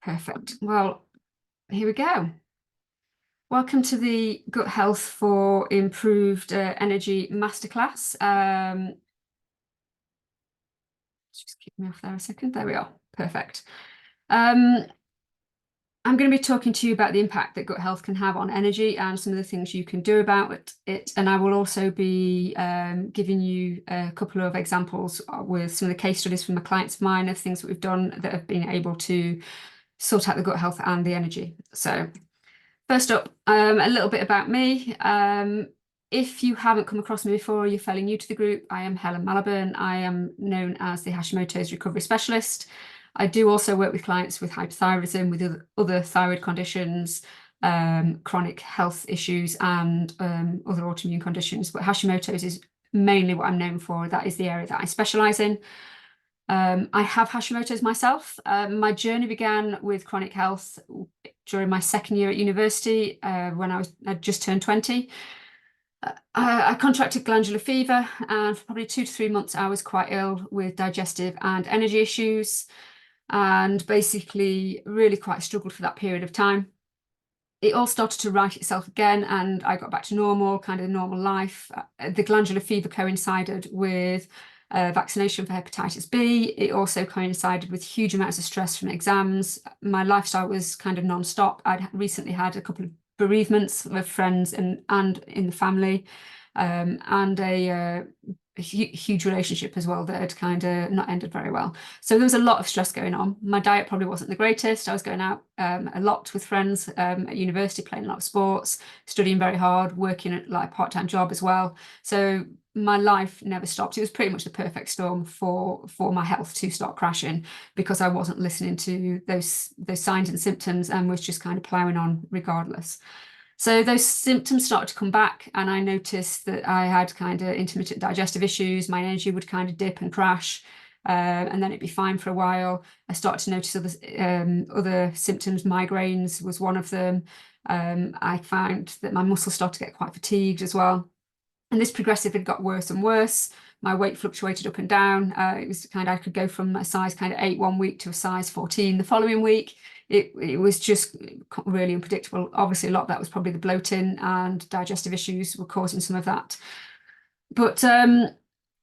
Perfect. Well, here we go. Welcome to the Gut Health for Improved Energy Masterclass. Just keep me off there a second. There we are. Perfect. I'm going to be talking to you about the impact that gut health can have on energy and some of the things you can do about it. And I will also be giving you a couple of examples with some of the case studies from the clients of mine of things that we've done that have been able to sort out the gut health and the energy. So first up, a little bit about me. If you haven't come across me before, you're fairly new to the group, I am Helen Mallaburn. I am known as the Hashimoto's recovery specialist. I do also work with clients with hypothyroidism, with other thyroid conditions, chronic health issues, and other autoimmune conditions. But Hashimoto's is mainly what I'm known for. That is the area that I specialise in. I have Hashimoto's myself. My journey began with chronic health during my second year at university when I'd just turned 20. I contracted glandular fever, and for probably 2 to 3 months I was quite ill with digestive and energy issues, and basically really quite struggled for that period of time. It all started to right itself again, and I got back to normal, kind of normal life. The glandular fever coincided with vaccination for hepatitis B. It also coincided with huge amounts of stress from exams. My lifestyle was kind of non-stop. I'd recently had a couple of bereavements of friends and in the family, and a huge relationship as well that had kind of not ended very well. So there was a lot of stress going on. My diet probably wasn't the greatest. I was going out a lot with friends at university, playing a lot of sports, studying very hard, working at like a part-time job as well. So my life never stopped. It was pretty much the perfect storm for my health to start crashing, because I wasn't listening to those signs and symptoms and was just kind of ploughing on regardless. So those symptoms started to come back, and I noticed that I had kind of intermittent digestive issues. My energy would kind of dip and crash, and then it'd be fine for a while. I started to notice other symptoms. Migraines was one of them. I found that my muscles started to get quite fatigued as well. And this progressively got worse and worse. My weight fluctuated up and down. It was kind of, I could go from a size kind of 8 one week to a size 14 the following week. It was just really unpredictable. Obviously, a lot of that was probably the bloating, and digestive issues were causing some of that. But I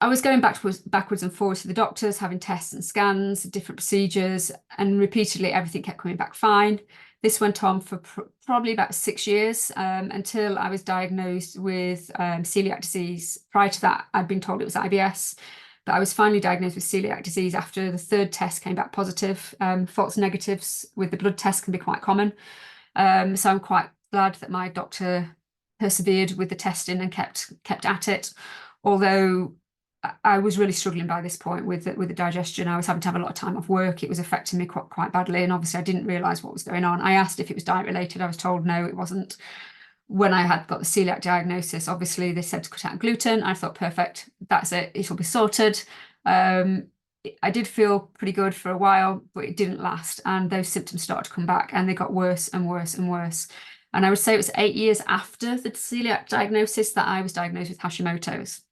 was going backwards and forwards to the doctors, having tests and scans, different procedures, and repeatedly everything kept coming back fine. This went on for probably about 6 years, until I was diagnosed with celiac disease. Prior to that, I'd been told it was IBS, but I was finally diagnosed with celiac disease after the 3rd test came back positive. False negatives with the blood test can be quite common. So I'm quite glad that my doctor persevered with the testing and kept at it. Although I was really struggling by this point with the digestion. I was having to have a lot of time off work. It was affecting me quite badly, and obviously I didn't realise what was going on. I asked if it was diet related. I was told no, it wasn't. When I had got the celiac diagnosis, obviously they said to cut out gluten. I thought, perfect, that's it, it'll be sorted. I did feel pretty good for a while, but it didn't last, and those symptoms started to come back, and they got worse and worse and worse. And I would say it was 8 years after the celiac diagnosis that I was diagnosed with Hashimoto's.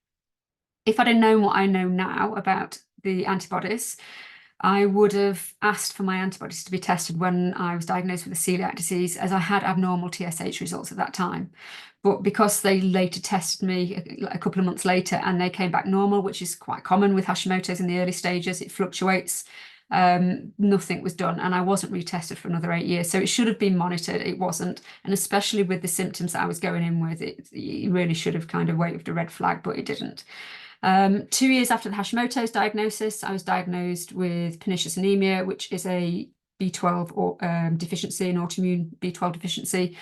If I'd have known what I know now about the antibodies, I would have asked for my antibodies to be tested when I was diagnosed with the celiac disease, as I had abnormal TSH results at that time. But because they later tested me a couple of months later and they came back normal, which is quite common with Hashimoto's in the early stages, it fluctuates. Nothing was done, and I wasn't retested for another 8 years. So it should have been monitored. It wasn't. And especially with the symptoms that I was going in with, it really should have kind of waved a red flag, but it didn't. 2 years after the Hashimoto's diagnosis, I was diagnosed with pernicious anemia, which is a B12 deficiency, an autoimmune B12 deficiency.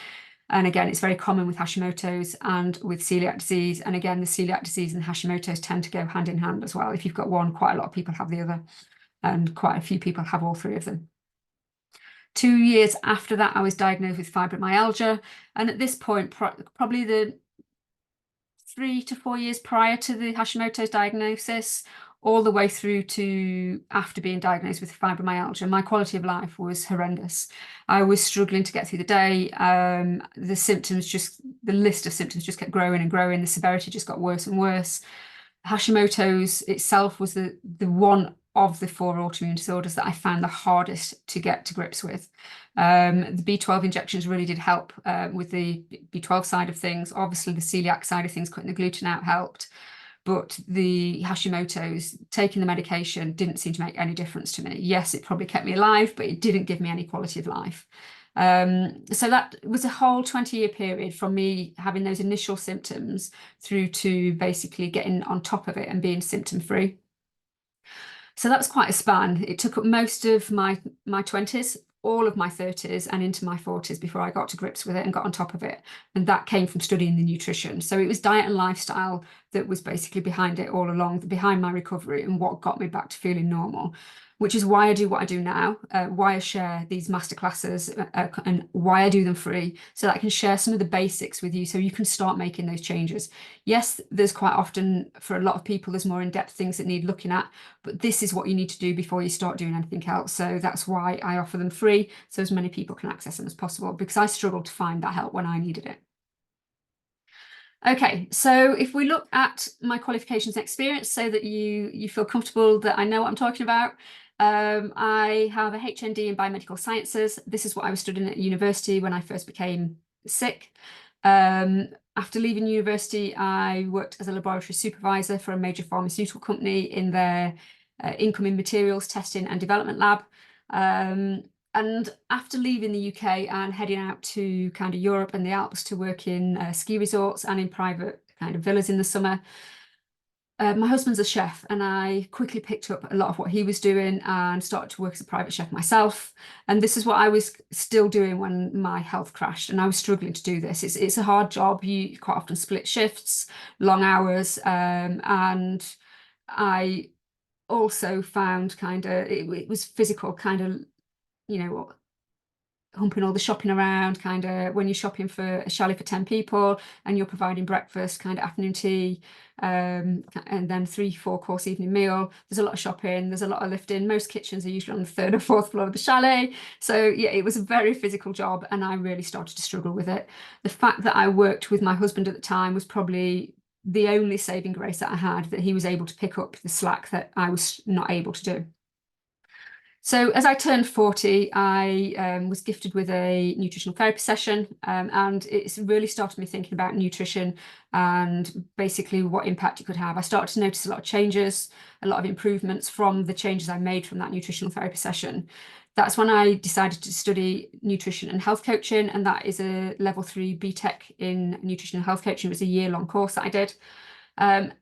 And again, it's very common with Hashimoto's and with celiac disease. And again, the celiac disease and Hashimoto's tend to go hand in hand as well. If you've got one, quite a lot of people have the other, and quite a few people have all 3 of them. 2 years after that, I was diagnosed with fibromyalgia. And at this point, probably the 3 to 4 years prior to the Hashimoto's diagnosis, all the way through to after being diagnosed with fibromyalgia, my quality of life was horrendous. I was struggling to get through the day. The list of symptoms just kept growing and growing. The severity just got worse and worse. Hashimoto's itself was the one of the 4 autoimmune disorders that I found the hardest to get to grips with. The B12 injections really did help with the B12 side of things. Obviously, the celiac side of things, cutting the gluten out, helped. But the Hashimoto's, taking the medication didn't seem to make any difference to me. Yes, it probably kept me alive, but it didn't give me any quality of life. So that was a whole 20-year period from me having those initial symptoms through to basically getting on top of it and being symptom free. So that's quite a span. It took up most of my 20s, all of my 30s and into my 40s before I got to grips with it and got on top of it. And that came from studying the nutrition. So it was diet and lifestyle that was basically behind it all along, behind my recovery and what got me back to feeling normal, which is why I do what I do now, why I share these masterclasses and why I do them free, so that I can share some of the basics with you so you can start making those changes. Yes, there's quite often, for a lot of people, there's more in-depth things that need looking at, but this is what you need to do before you start doing anything else. So that's why I offer them free, so as many people can access them as possible, because I struggled to find that help when I needed it. Okay, so if we look at my qualifications and experience so that you feel comfortable that I know what I'm talking about, I have a HND in biomedical sciences. This is what I was studying at university when I first became sick. After leaving university, I worked as a laboratory supervisor for a major pharmaceutical company in their incoming materials testing and development lab. And after leaving the UK and heading out to kind of Europe and the Alps to work in ski resorts and in private kind of villas in the summer, my husband's a chef, and I quickly picked up a lot of what he was doing and started to work as a private chef myself. And this is what I was still doing when my health crashed, and I was struggling to do this. It's a hard job. You quite often split shifts, long hours, and I also found kind of it was physical, kind of, you know, humping all the shopping around, kind of when you're shopping for a chalet for 10 people and you're providing breakfast, kind of afternoon tea, and then 3-4 course evening meal. There's a lot of shopping, there's a lot of lifting. Most kitchens are usually on the 3rd or 4th floor of the chalet. So yeah, it was a very physical job and I really started to struggle with it. The fact that I worked with my husband at the time was probably the only saving grace that I had, that he was able to pick up the slack that I was not able to do. So as I turned 40, I was gifted with a nutritional therapy session, and it's really started me thinking about nutrition and basically what impact it could have. I started to notice a lot of changes, a lot of improvements from the changes I made from that nutritional therapy session. That's when I decided to study nutrition and health coaching, and that is a level 3 BTEC in nutrition and health coaching. It was a year-long course that I did. And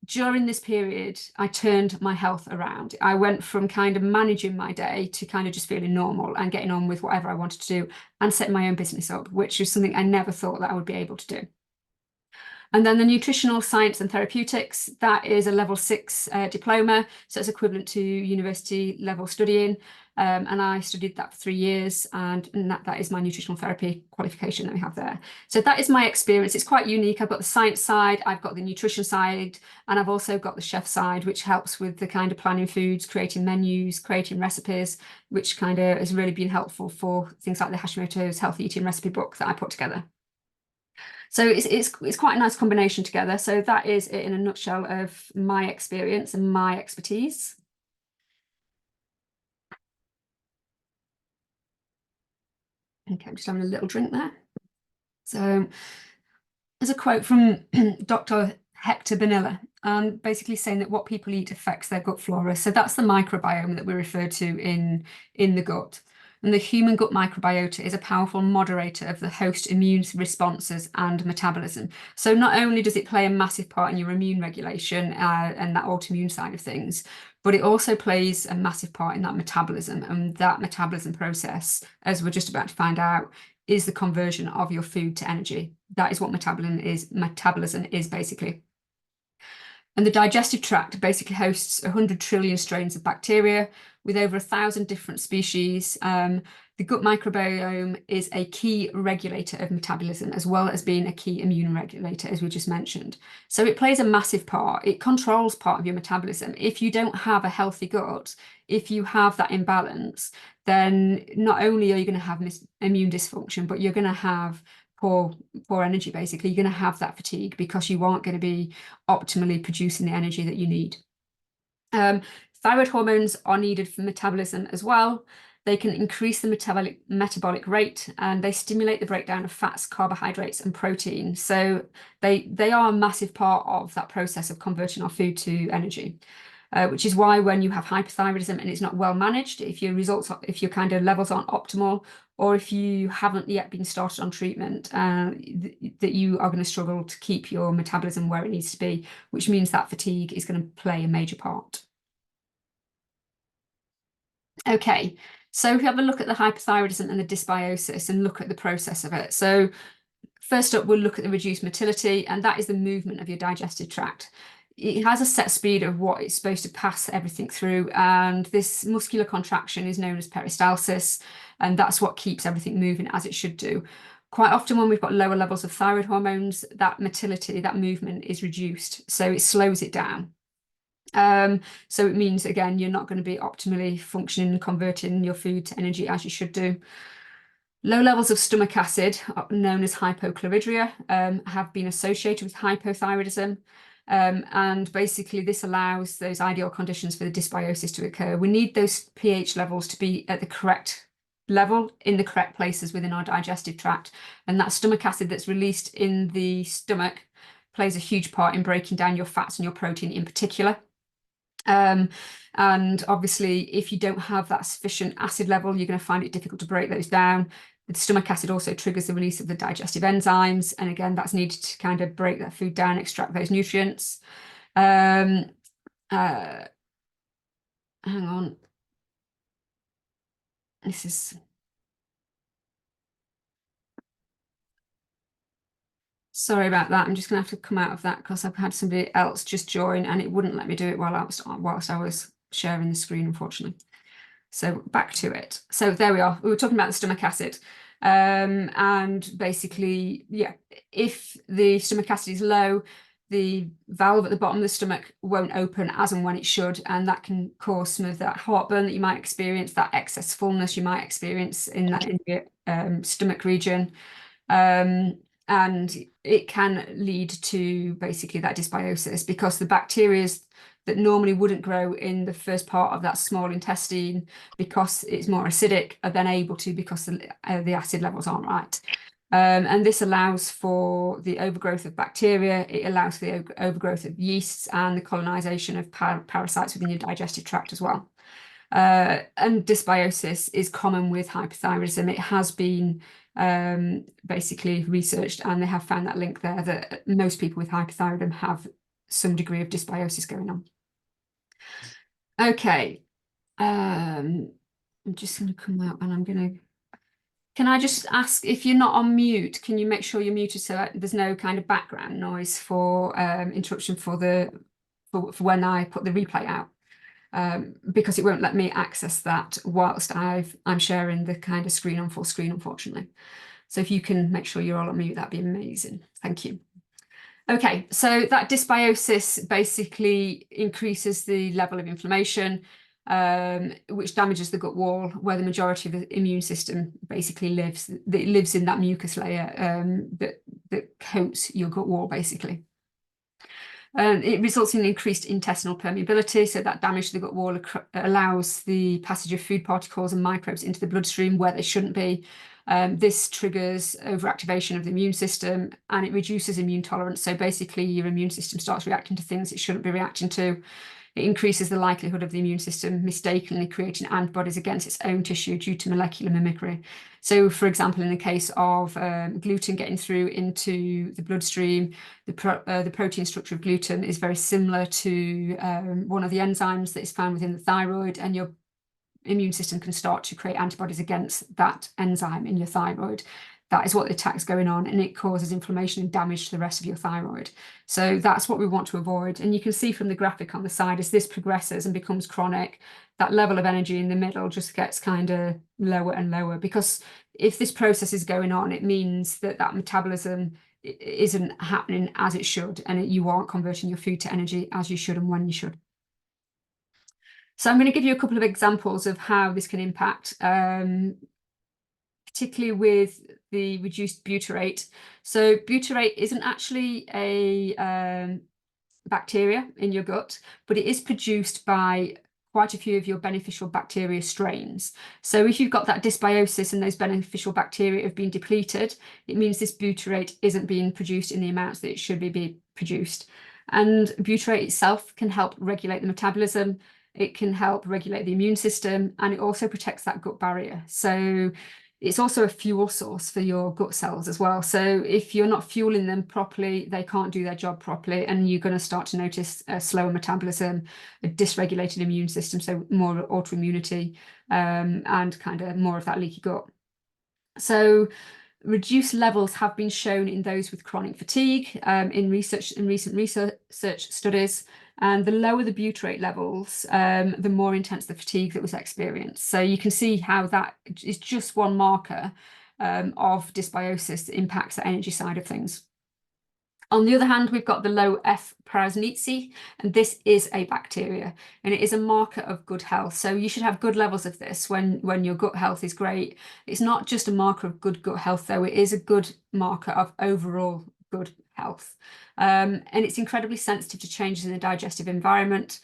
during this period, I turned my health around. I went from kind of managing my day to kind of just feeling normal and getting on with whatever I wanted to do and setting my own business up, which is something I never thought that I would be able to do. And then the nutritional science and therapeutics, that is a level 6 diploma. So it's equivalent to university level studying. And I studied that for 3 years, and that is my nutritional therapy qualification that we have there. So that is my experience. It's quite unique. I've got the science side, I've got the nutrition side, and I've also got the chef side, which helps with the kind of planning foods, creating menus, creating recipes, which kind of has really been helpful for things like the Hashimoto's healthy eating recipe book that I put together. So it's quite a nice combination together. So that is it in a nutshell of my experience and my expertise. Okay, I'm just having a little drink there. So there's a quote from Dr. Hector Bonilla, basically saying that what people eat affects their gut flora. So that's the microbiome that we refer to in the gut. And the human gut microbiota is a powerful moderator of the host immune responses and metabolism. So not only does it play a massive part in your immune regulation and that autoimmune side of things, but it also plays a massive part in that metabolism. And that metabolism process, as we're just about to find out, is the conversion of your food to energy. That is what metabolism is basically. And the digestive tract basically hosts 100 trillion strains of bacteria with over 1,000 different species. The gut microbiome is a key regulator of metabolism, as well as being a key immune regulator, as we just mentioned. So it plays a massive part. It controls part of your metabolism. If you don't have a healthy gut, if you have that imbalance, then not only are you going to have immune dysfunction, but you're going to have poor energy, basically. You're going to have that fatigue because you aren't going to be optimally producing the energy that you need. Thyroid hormones are needed for metabolism as well. They can increase the metabolic rate, and they stimulate the breakdown of fats, carbohydrates, and protein. So they are a massive part of that process of converting our food to energy. Which is why when you have hypothyroidism and it's not well managed, if your kind of levels aren't optimal, or if you haven't yet been started on treatment, that you are going to struggle to keep your metabolism where it needs to be, which means that fatigue is going to play a major part. Okay, so if we have a look at the hypothyroidism and the dysbiosis and look at the process of it. So first up, we'll look at the reduced motility, and that is the movement of your digestive tract. It has a set speed of what it's supposed to pass everything through, and this muscular contraction is known as peristalsis, and that's what keeps everything moving as it should do. Quite often when we've got lower levels of thyroid hormones, that motility, that movement is reduced, so it slows it down. So it means, again, you're not going to be optimally functioning and converting your food to energy as you should do. Low levels of stomach acid, known as hypochlorhydria, have been associated with hypothyroidism. And basically this allows those ideal conditions for the dysbiosis to occur. We need those pH levels to be at the correct level in the correct places within our digestive tract. And that stomach acid that's released in the stomach plays a huge part in breaking down your fats and your protein in particular. And obviously, if you don't have that sufficient acid level, you're going to find it difficult to break those down. The stomach acid also triggers the release of the digestive enzymes. And again, that's needed to kind of break that food down, extract those nutrients. Hang on. This is... Sorry about that. I'm just going to have to come out of that because I've had somebody else just join and it wouldn't let me do it whilst I was sharing the screen, unfortunately. So back to it. So there we are. We were talking about the stomach acid. And basically, yeah, if the stomach acid is low, the valve at the bottom of the stomach won't open as and when it should, and that can cause some of that heartburn that you might experience, that excess fullness you might experience in that stomach region. And it can lead to basically that dysbiosis because the bacteria that normally wouldn't grow in the first part of that small intestine because it's more acidic are then able to because the acid levels aren't right. And this allows for the overgrowth of bacteria, it allows for the overgrowth of yeasts and the colonization of parasites within your digestive tract as well. And dysbiosis is common with hypothyroidism. It has been basically researched and they have found that link there that most people with hypothyroidism have some degree of dysbiosis going on. Okay, I'm just going to come out and I'm going to... Can I just ask, if you're not on mute, can you make sure you're muted so that there's no kind of background noise for interruption for when I put the replay out? Because it won't let me access that whilst I'm sharing the kind of screen on full screen, unfortunately. So if you can make sure you're all on mute, that'd be amazing. Thank you. Okay, so that dysbiosis basically increases the level of inflammation, which damages the gut wall, where the majority of the immune system basically lives. It lives in that mucus layer that coats your gut wall, basically. It results in increased intestinal permeability, so that damage to the gut wall allows the passage of food particles and microbes into the bloodstream where they shouldn't be. This triggers overactivation of the immune system and it reduces immune tolerance. So basically your immune system starts reacting to things it shouldn't be reacting to. It increases the likelihood of the immune system mistakenly creating antibodies against its own tissue due to molecular mimicry. So, for example, in the case of gluten getting through into the bloodstream, the protein structure of gluten is very similar to one of the enzymes that is found within the thyroid, and your immune system can start to create antibodies against that enzyme in your thyroid. That is what the attack's going on, and it causes inflammation and damage to the rest of your thyroid. So that's what we want to avoid. And you can see from the graphic on the side, as this progresses and becomes chronic, that level of energy in the middle just gets kind of lower and lower, because if this process is going on, it means that that metabolism isn't happening as it should, and you aren't converting your food to energy as you should and when you should. So I'm going to give you a couple of examples of how this can impact, particularly with the reduced butyrate. So butyrate isn't actually a bacteria in your gut, but it is produced by quite a few of your beneficial bacteria strains. So if you've got that dysbiosis and those beneficial bacteria have been depleted, it means this butyrate isn't being produced in the amounts that it should be produced. And butyrate itself can help regulate the metabolism, it can help regulate the immune system, and it also protects that gut barrier. So it's also a fuel source for your gut cells as well. So if you're not fueling them properly, they can't do their job properly, and you're going to start to notice a slower metabolism, a dysregulated immune system, so more autoimmunity, and kind of more of that leaky gut. So reduced levels have been shown in those with chronic fatigue in recent research studies. And the lower the butyrate levels, the more intense the fatigue that was experienced. So you can see how that is just one marker of dysbiosis that impacts the energy side of things. On the other hand, we've got the low F. prausnitzii, and this is a bacteria, and it is a marker of good health. So you should have good levels of this when your gut health is great. It's not just a marker of good gut health, though. It is a good marker of overall good health. And it's incredibly sensitive to changes in the digestive environment.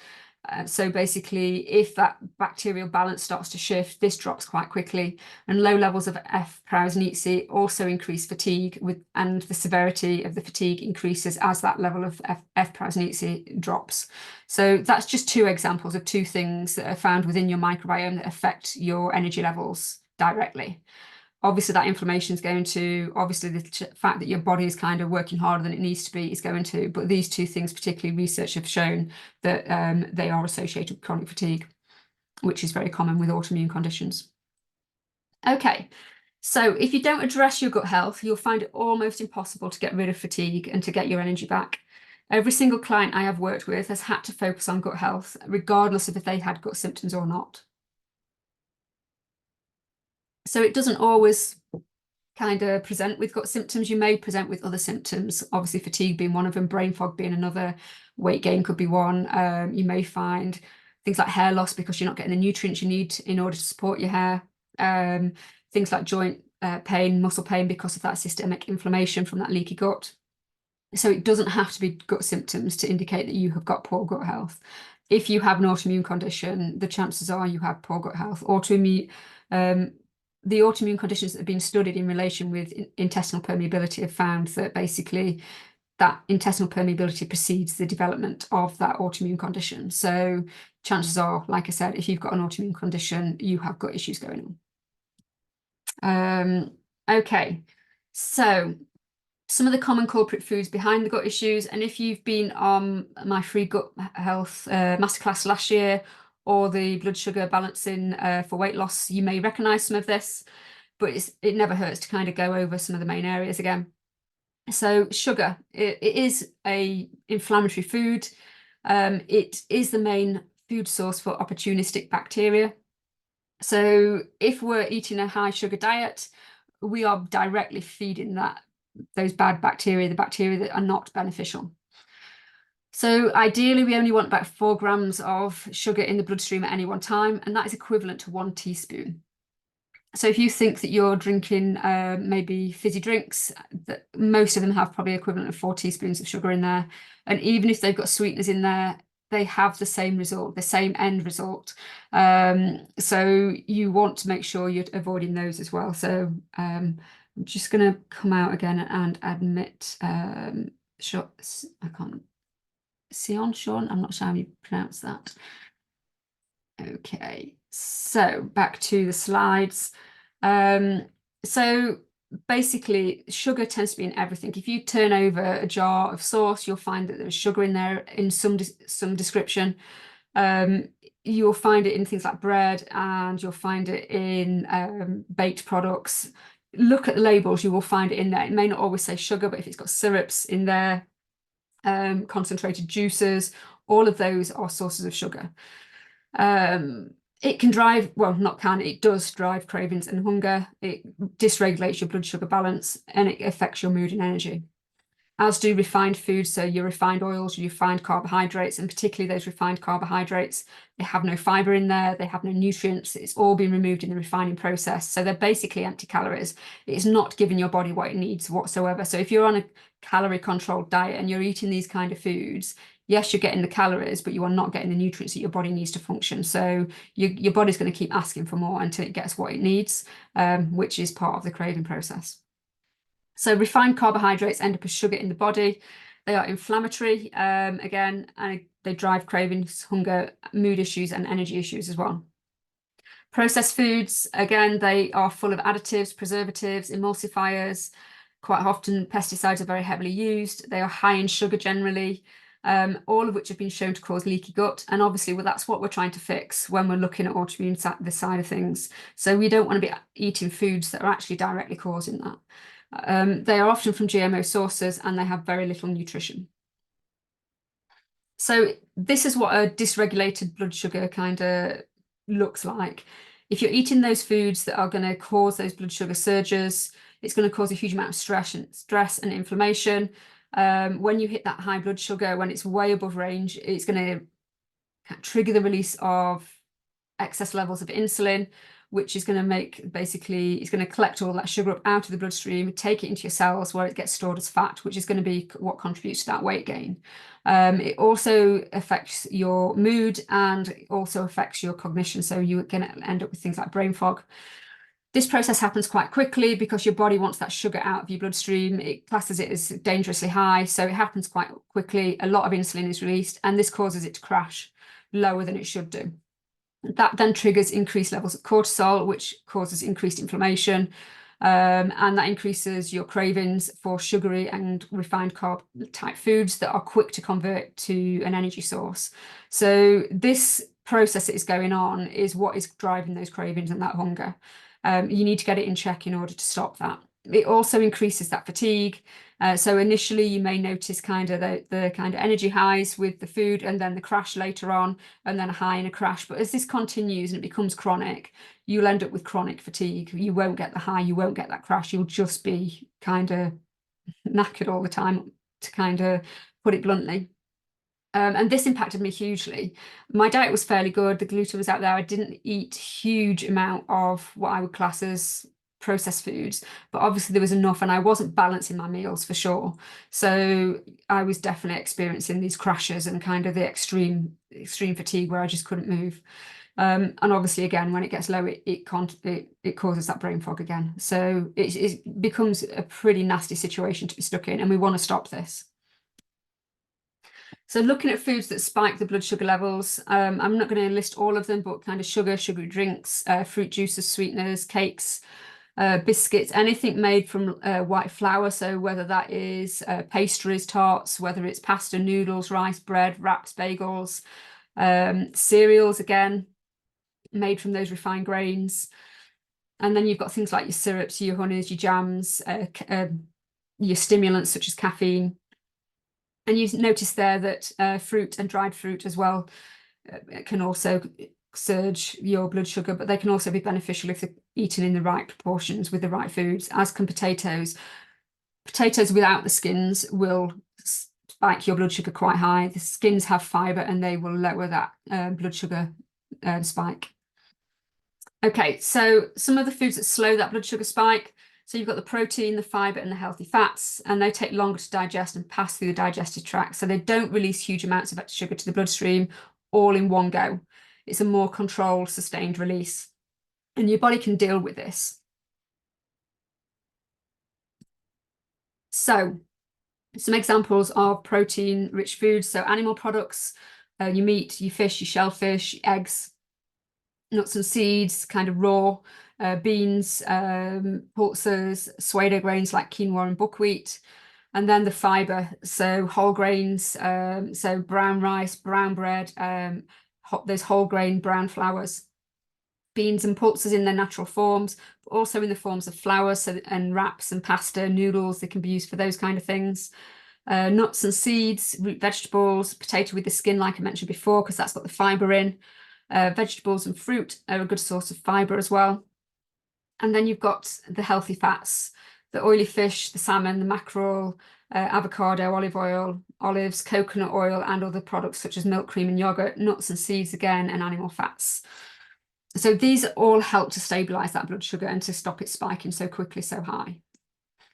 So basically, if that bacterial balance starts to shift, this drops quite quickly. And low levels of F. prausnitzii also increase fatigue, and the severity of the fatigue increases as that level of F. prausnitzii drops. So that's just two examples of two things that are found within your microbiome that affect your energy levels directly. Obviously, that inflammation is going to, obviously, the fact that your body is kind of working harder than it needs to be is going to, but these two things, particularly research have shown that they are associated with chronic fatigue, which is very common with autoimmune conditions. Okay, so if you don't address your gut health, you'll find it almost impossible to get rid of fatigue and to get your energy back. Every single client I have worked with has had to focus on gut health, regardless of if they had gut symptoms or not. So it doesn't always kind of present with gut symptoms. You may present with other symptoms, obviously fatigue being one of them, brain fog being another, weight gain could be one. You may find things like hair loss because you're not getting the nutrients you need in order to support your hair. Things like joint pain, muscle pain because of that systemic inflammation from that leaky gut. So it doesn't have to be gut symptoms to indicate that you have got poor gut health. If you have an autoimmune condition, the chances are you have poor gut health. The autoimmune conditions that have been studied in relation with intestinal permeability have found that basically that intestinal permeability precedes the development of that autoimmune condition. So chances are, like I said, if you've got an autoimmune condition, you have gut issues going on. Okay, so some of the common culprit foods behind the gut issues, and if you've been on my free gut health masterclass last year, or the blood sugar balancing for weight loss, you may recognize some of this, but it never hurts to kind of go over some of the main areas again. So sugar, it is a inflammatory food. It is the main food source for opportunistic bacteria. So if we're eating a high sugar diet, we are directly feeding those bad bacteria, the bacteria that are not beneficial. So ideally, we only want about 4 grams of sugar in the bloodstream at any one time, and that is equivalent to 1 teaspoon. So if you think that you're drinking maybe fizzy drinks, most of them have probably equivalent of 4 teaspoons of sugar in there. And even if they've got sweeteners in there, they have the same result, the same end result. So you want to make sure you're avoiding those as well. So I'm just going to come out again and admit, I can't. Sean, I'm not sure how you pronounce that. Okay, so back to the slides. So basically, sugar tends to be in everything. If you turn over a jar of sauce, you'll find that there's sugar in there in some description. You'll find it in things like bread, and you'll find it in baked products. Look at the labels, you will find it in there. It may not always say sugar, but if it's got syrups in there, concentrated juices, all of those are sources of sugar. It can drive, well, not can, it does drive cravings and hunger. It dysregulates your blood sugar balance, and it affects your mood and energy, as do refined foods. So your refined oils, your refined carbohydrates, and particularly those refined carbohydrates, they have no fiber in there, they have no nutrients, it's all been removed in the refining process. So they're basically empty calories. It's not giving your body what it needs whatsoever. So if you're on a calorie controlled diet and you're eating these kind of foods, yes, you're getting the calories, but you are not getting the nutrients that your body needs to function. So your body's going to keep asking for more until it gets what it needs, which is part of the craving process. So refined carbohydrates end up as sugar in the body. They are inflammatory, again, and they drive cravings, hunger, mood issues, and energy issues as well. Processed foods, again, they are full of additives, preservatives, emulsifiers. Quite often, pesticides are very heavily used. They are high in sugar generally, all of which have been shown to cause leaky gut. And obviously, well, that's what we're trying to fix when we're looking at autoimmune this side of things. So we don't want to be eating foods that are actually directly causing that. They are often from GMO sources and they have very little nutrition. So this is what a dysregulated blood sugar kind of looks like. If you're eating those foods that are going to cause those blood sugar surges, it's going to cause a huge amount of stress and inflammation. When you hit that high blood sugar, when it's way above range, it's going to trigger the release of excess levels of insulin, which is going to make, basically, it's going to collect all that sugar up out of the bloodstream, take it into your cells where it gets stored as fat, which is going to be what contributes to that weight gain. It also affects your mood and it also affects your cognition. So you're going to end up with things like brain fog. This process happens quite quickly because your body wants that sugar out of your bloodstream. It classes it as dangerously high, so it happens quite quickly. A lot of insulin is released, and this causes it to crash lower than it should do. That then triggers increased levels of cortisol, which causes increased inflammation, and that increases your cravings for sugary and refined carb type foods that are quick to convert to an energy source. So this process that is going on is what is driving those cravings and that hunger. You need to get it in check in order to stop that. It also increases that fatigue. So initially you may notice kind of the kind of energy highs with the food and then the crash later on and then a high and a crash. But as this continues and it becomes chronic, you'll end up with chronic fatigue. You won't get the high, you won't get that crash. You'll just be kind of knackered all the time, to kind of put it bluntly. And this impacted me hugely. My diet was fairly good. The gluten was out there. I didn't eat huge amount of what I would class as processed foods, but obviously there was enough and I wasn't balancing my meals for sure. So I was definitely experiencing these crashes and kind of the extreme fatigue where I just couldn't move. And obviously, again, when it gets low, it causes that brain fog again. So it becomes a pretty nasty situation to be stuck in, and we want to stop this. So looking at foods that spike the blood sugar levels, I'm not going to list all of them, but kind of sugary drinks, fruit juices, sweeteners, cakes, biscuits, anything made from white flour. So whether that is pastries, tarts, whether it's pasta, noodles, rice, bread, wraps, bagels, cereals, again, made from those refined grains. And then you've got things like your syrups, your honeys, your jams, your stimulants such as caffeine. And you notice there that fruit and dried fruit as well can also surge your blood sugar, but they can also be beneficial if they're eaten in the right proportions with the right foods, as can potatoes. Potatoes without the skins will spike your blood sugar quite high. The skins have fibre and they will lower that blood sugar spike. Okay, so some of the foods that slow that blood sugar spike. So you've got the protein, the fibre and the healthy fats, and they take longer to digest and pass through the digestive tract. So they don't release huge amounts of extra sugar to the bloodstream all in one go. It's a more controlled, sustained release. And your body can deal with this. So some examples of protein-rich foods. So animal products, your meat, your fish, your shellfish, eggs, nuts and seeds, kind of raw, beans, pulses, pseudo grains like quinoa and buckwheat, and then the fibre, so whole grains, so brown rice, brown bread, those whole grain brown flours, beans and pulses in their natural forms, but also in the forms of flours, so, and wraps and pasta, noodles, they can be used for those kind of things. Nuts and seeds, root vegetables, potato with the skin, like I mentioned before, because that's got the fibre in. Vegetables and fruit are a good source of fibre as well. And then you've got the healthy fats, the oily fish, the salmon, the mackerel, avocado, olive oil, olives, coconut oil, and other products such as milk, cream and yogurt, nuts and seeds again, and animal fats. So these all help to stabilise that blood sugar and to stop it spiking so quickly, so high.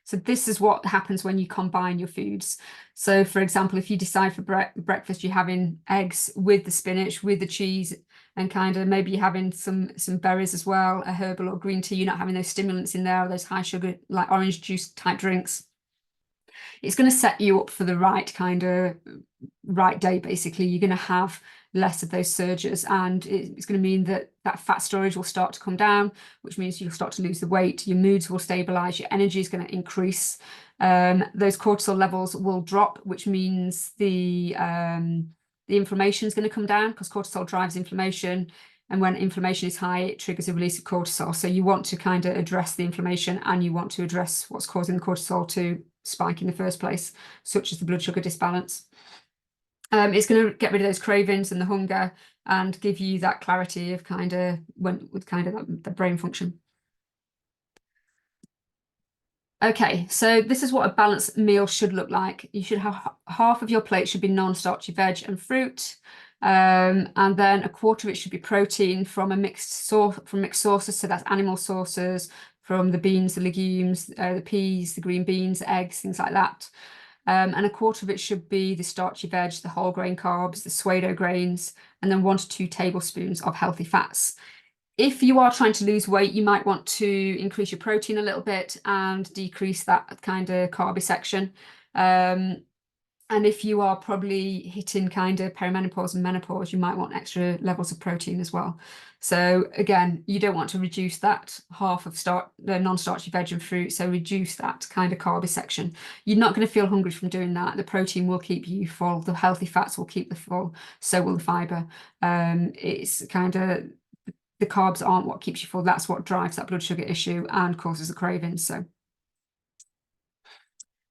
So this is what happens when you combine your foods. So for example, if you decide for breakfast you're having eggs with the spinach, with the cheese, and kind of maybe you're having some berries as well, a herbal or green tea, you're not having those stimulants in there, or those high sugar like orange juice type drinks. It's going to set you up for the right day, basically. You're going to have less of those surges, and it's going to mean that fat storage will start to come down, which means you'll start to lose the weight, your moods will stabilize, your energy is going to increase, those cortisol levels will drop, which means the inflammation is going to come down, because cortisol drives inflammation. And when inflammation is high, it triggers a release of cortisol. So you want to kind of address the inflammation, and you want to address what's causing the cortisol to spike in the first place, such as the blood sugar disbalance. It's going to get rid of those cravings and the hunger, and give you that clarity of the brain function. Okay, so this is what a balanced meal should look like. You should have half of your plate should be non-starchy veg and fruit. And then a quarter of it should be protein from mixed sources. So that's animal sources, from the beans, the legumes, the peas, the green beans, eggs, things like that. And a quarter of it should be the starchy veg, the whole grain carbs, the pseudo grains, and then 1 to 2 tablespoons of healthy fats. If you are trying to lose weight, you might want to increase your protein a little bit and decrease that kind of carby section. And if you are probably hitting kind of perimenopause and menopause, you might want extra levels of protein as well. So again, you don't want to reduce that half of the non-starchy veg and fruit. So reduce that kind of carby section. You're not going to feel hungry from doing that. The protein will keep you full. The healthy fats will keep you full. So will the fiber. It's kind of, the carbs aren't what keeps you full. That's what drives that blood sugar issue and causes the cravings. So,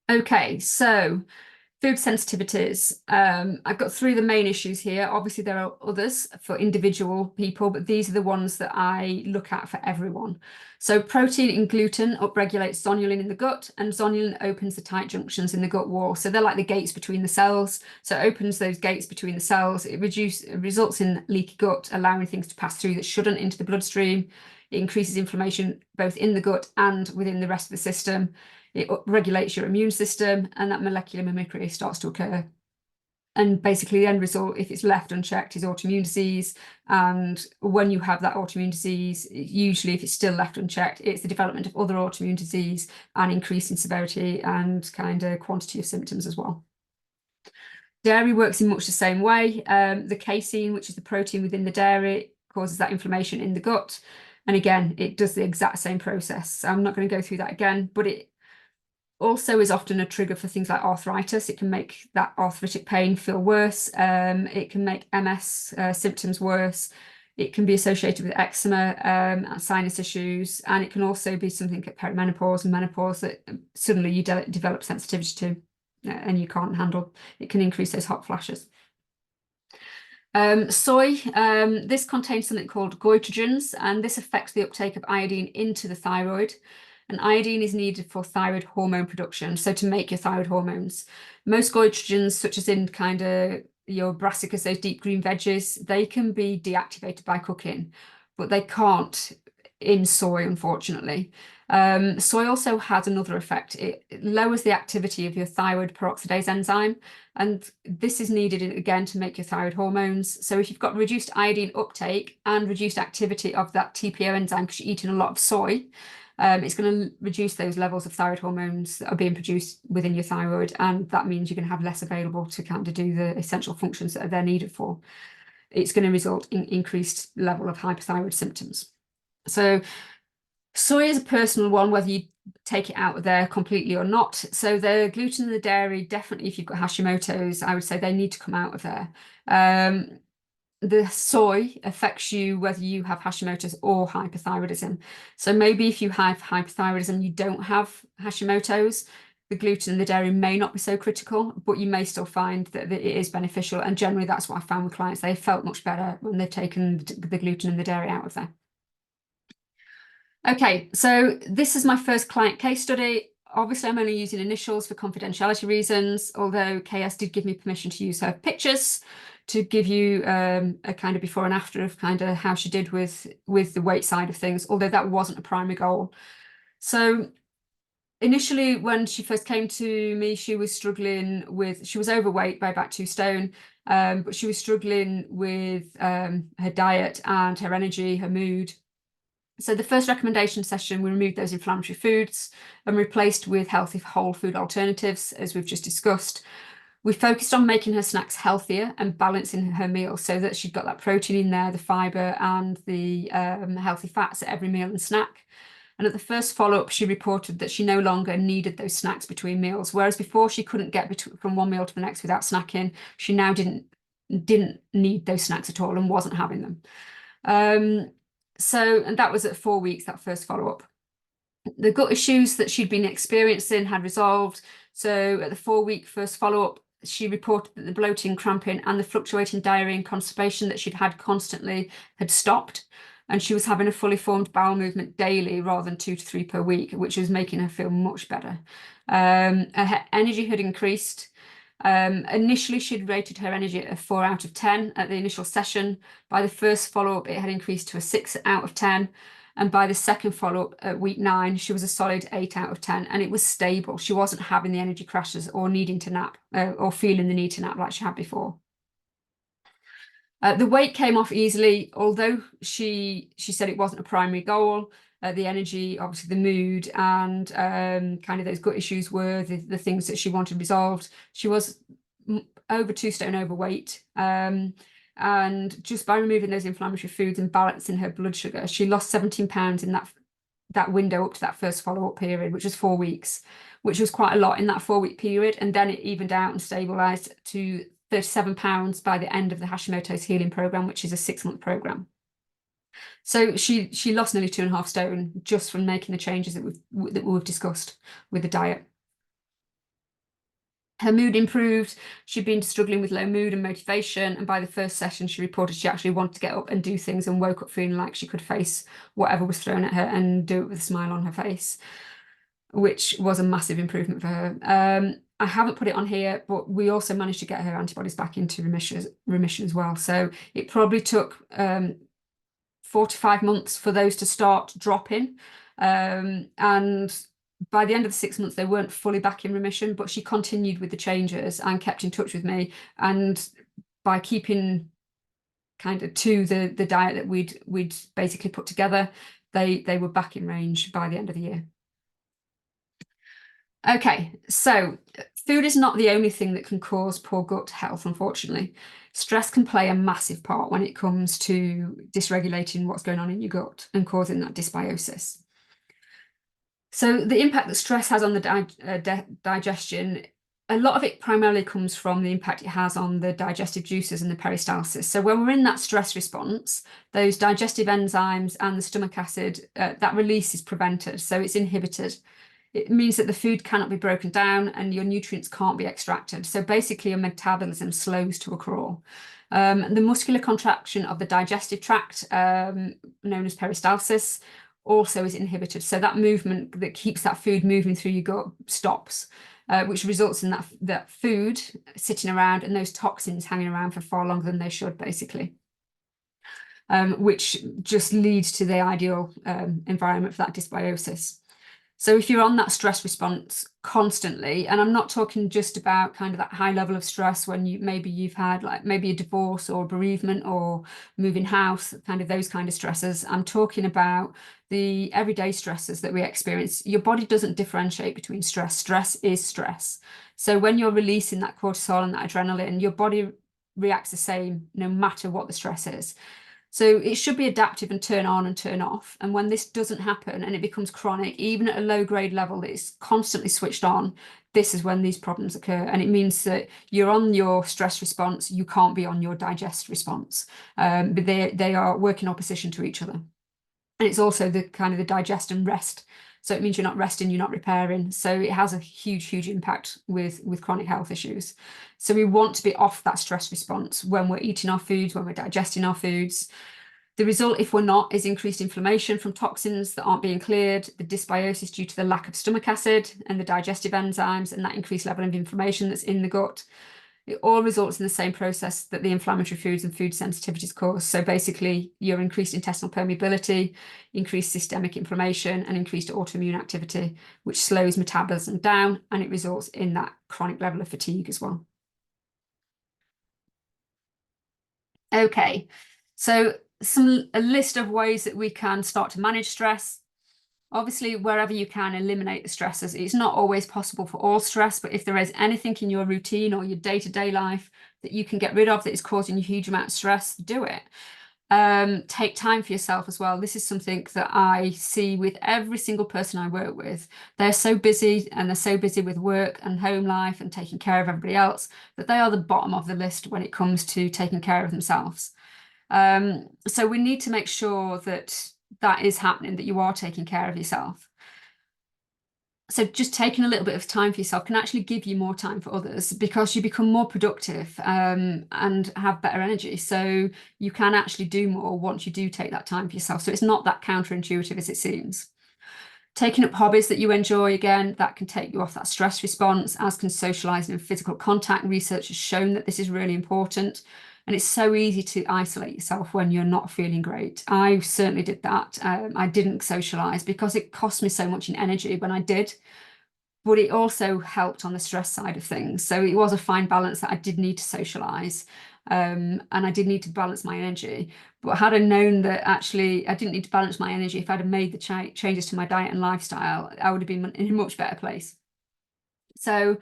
okay, so food sensitivities. I've got 3 of the main issues here. Obviously, there are others for individual people, but these are the ones that I look at for everyone. So protein and gluten upregulates zonulin in the gut, and zonulin opens the tight junctions in the gut wall. So they're like the gates between the cells. So it opens those gates between the cells. It results in leaky gut, allowing things to pass through that shouldn't into the bloodstream. It increases inflammation both in the gut and within the rest of the system. It regulates your immune system, and that molecular mimicry starts to occur. And basically the end result, if it's left unchecked, is autoimmune disease. And when you have that autoimmune disease, usually if it's still left unchecked, it's the development of other autoimmune disease and increase in severity and kind of quantity of symptoms as well. Dairy works in much the same way. The casein, which is the protein within the dairy, causes that inflammation in the gut. And again, it does the exact same process. So I'm not going to go through that again, but it also is often a trigger for things like arthritis. It can make that arthritic pain feel worse. It can make MS symptoms worse. It can be associated with eczema and sinus issues. And it can also be something at perimenopause and menopause that suddenly you develop sensitivity to and you can't handle. It can increase those hot flashes. Soy, this contains something called goitrogens, and this affects the uptake of iodine into the thyroid. And iodine is needed for thyroid hormone production, so to make your thyroid hormones. Most goitrogens, such as in kind of your brassicas, those deep green veggies, they can be deactivated by cooking, but they can't in soy, unfortunately. Soy also has another effect. It lowers the activity of your thyroid peroxidase enzyme, and this is needed again to make your thyroid hormones. So if you've got reduced iodine uptake and reduced activity of that TPO enzyme because you're eating a lot of soy, it's going to reduce those levels of thyroid hormones that are being produced within your thyroid, and that means you're going to have less available to kind of do the essential functions that they're needed for. It's going to result in increased level of hypothyroid symptoms. So soy is a personal one, whether you take it out of there completely or not. So the gluten and the dairy, definitely if you've got Hashimoto's, I would say they need to come out of there. The soy affects you whether you have Hashimoto's or hypothyroidism. So maybe if you have hypothyroidism, you don't have Hashimoto's, the gluten and the dairy may not be so critical, but you may still find that it is beneficial. And generally that's what I found with clients. They felt much better when they've taken the gluten and the dairy out of there. Okay, so this is my first client case study. Obviously, I'm only using initials for confidentiality reasons, although KS did give me permission to use her pictures to give you a kind of before and after of kind of how she did with the weight side of things, although that wasn't a primary goal. So Initially, when she first came to me, she was struggling with, she was overweight by about 2 stone, but she was struggling with her diet and her energy, her mood. So the first recommendation session, we removed those inflammatory foods and replaced with healthy whole food alternatives, as we've just discussed. We focused on making her snacks healthier and balancing her meals so that she'd got that protein in there, the fibre and the healthy fats at every meal and snack. And at the first follow-up, she reported that she no longer needed those snacks between meals, whereas before she couldn't get from one meal to the next without snacking. She now didn't need those snacks at all and wasn't having them. And that was at 4 weeks, that first follow-up. The gut issues that she'd been experiencing had resolved. So at the 4-week first follow-up, she reported that the bloating, cramping, and the fluctuating diarrhea and constipation that she'd had constantly had stopped. And she was having a fully formed bowel movement daily rather than 2 to 3 per week, which was making her feel much better. Her energy had increased. Initially, she'd rated her energy at a 4 out of 10 at the initial session. By the first follow-up, it had increased to a 6 out of 10. And by the second follow-up at week 9, she was a solid 8 out of 10. And it was stable. She wasn't having the energy crashes or needing to nap or feeling the need to nap like she had before. The weight came off easily, although she said it wasn't a primary goal. The energy, obviously the mood, and kind of those gut issues were the things that she wanted resolved. She was over 2 stone overweight. And just by removing those inflammatory foods and balancing her blood sugar, she lost 17 pounds in that window up to that first follow-up period, which was 4 weeks, which was quite a lot in that 4-week period. And then it evened out and stabilized to 37 pounds by the end of the Hashimoto's healing program, which is a 6-month program. So she lost nearly 2.5 stone just from making the changes that we've discussed with the diet. Her mood improved. She'd been struggling with low mood and motivation, and by the first session, she reported she actually wanted to get up and do things and woke up feeling like she could face whatever was thrown at her and do it with a smile on her face, which was a massive improvement for her. I haven't put it on here, but we also managed to get her antibodies back into remission as well. So it probably took 4 to 5 months for those to start dropping. And by the end of the 6 months, they weren't fully back in remission, but she continued with the changes and kept in touch with me. And by keeping kind of to the diet that we'd basically put together, they were back in range by the end of the year. Okay, so food is not the only thing that can cause poor gut health, unfortunately. Stress can play a massive part when it comes to dysregulating what's going on in your gut and causing that dysbiosis. So the impact that stress has on the digestion, a lot of it primarily comes from the impact it has on the digestive juices and the peristalsis. So when we're in that stress response, those digestive enzymes and the stomach acid, that release is prevented, so it's inhibited. It means that the food cannot be broken down and your nutrients can't be extracted. So basically your metabolism slows to a crawl. The muscular contraction of the digestive tract, known as peristalsis, also is inhibited. So that movement that keeps that food moving through your gut stops, which results in that food sitting around and those toxins hanging around for far longer than they should, basically. Which just leads to the ideal environment for that dysbiosis. So if you're on that stress response constantly, and I'm not talking just about kind of that high level of stress when you've had like maybe a divorce or bereavement or moving house, kind of those kind of stresses. I'm talking about the everyday stresses that we experience. Your body doesn't differentiate between stress. Stress is stress. So when you're releasing that cortisol and that adrenaline, your body reacts the same no matter what the stress is. So it should be adaptive and turn on and turn off. And when this doesn't happen and it becomes chronic, even at a low grade level that is constantly switched on, this is when these problems occur. And it means that you're on your stress response, you can't be on your digest response. But they are working opposition to each other. And it's also the kind of the digest and rest. So it means you're not resting, you're not repairing. So it has a huge, huge impact with chronic health issues. So we want to be off that stress response when we're eating our foods, when we're digesting our foods. The result, if we're not, is increased inflammation from toxins that aren't being cleared, the dysbiosis due to the lack of stomach acid and the digestive enzymes, and that increased level of inflammation that's in the gut. It all results in the same process that the inflammatory foods and food sensitivities cause. So basically, your increased intestinal permeability, increased systemic inflammation, and increased autoimmune activity, which slows metabolism down, and it results in that chronic level of fatigue as well. Okay, so a list of ways that we can start to manage stress. Obviously, wherever you can, eliminate the stressors. It's not always possible for all stress, but if there is anything in your routine or your day-to-day life that you can get rid of that is causing you a huge amount of stress, do it. Take time for yourself as well. This is something that I see with every single person I work with. They're so busy, and they're so busy with work and home life and taking care of everybody else, that they are the bottom of the list when it comes to taking care of themselves. So we need to make sure that that is happening, that you are taking care of yourself. So just taking a little bit of time for yourself can actually give you more time for others, because you become more productive and have better energy. So you can actually do more once you do take that time for yourself. So it's not that counterintuitive as it seems. Taking up hobbies that you enjoy, again, that can take you off that stress response, as can socializing and physical contact. Research has shown that this is really important. And it's so easy to isolate yourself when you're not feeling great. I certainly did that. I didn't socialize because it cost me so much in energy when I did, but it also helped on the stress side of things. So it was a fine balance that I did need to socialize. And I did need to balance my energy. But had I known that actually I didn't need to balance my energy, if I'd have made the changes to my diet and lifestyle, I would have been in a much better place. So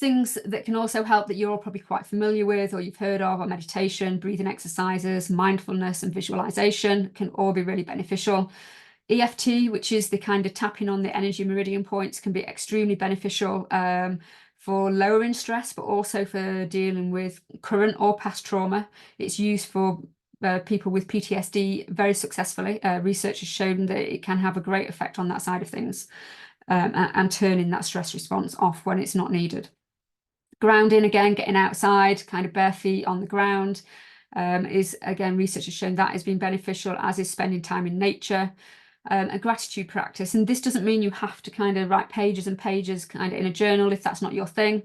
things that can also help that you're all probably quite familiar with or you've heard of are meditation, breathing exercises, mindfulness, and visualization can all be really beneficial. EFT, which is the kind of tapping on the energy meridian points, can be extremely beneficial for lowering stress, but also for dealing with current or past trauma. It's used for people with PTSD very successfully. Research has shown that it can have a great effect on that side of things, and turning that stress response off when it's not needed. Grounding, again, getting outside, kind of bare feet on the ground, is, again, research has shown that has been beneficial, as is spending time in nature. A gratitude practice. And this doesn't mean you have to kind of write pages and pages kind of in a journal if that's not your thing.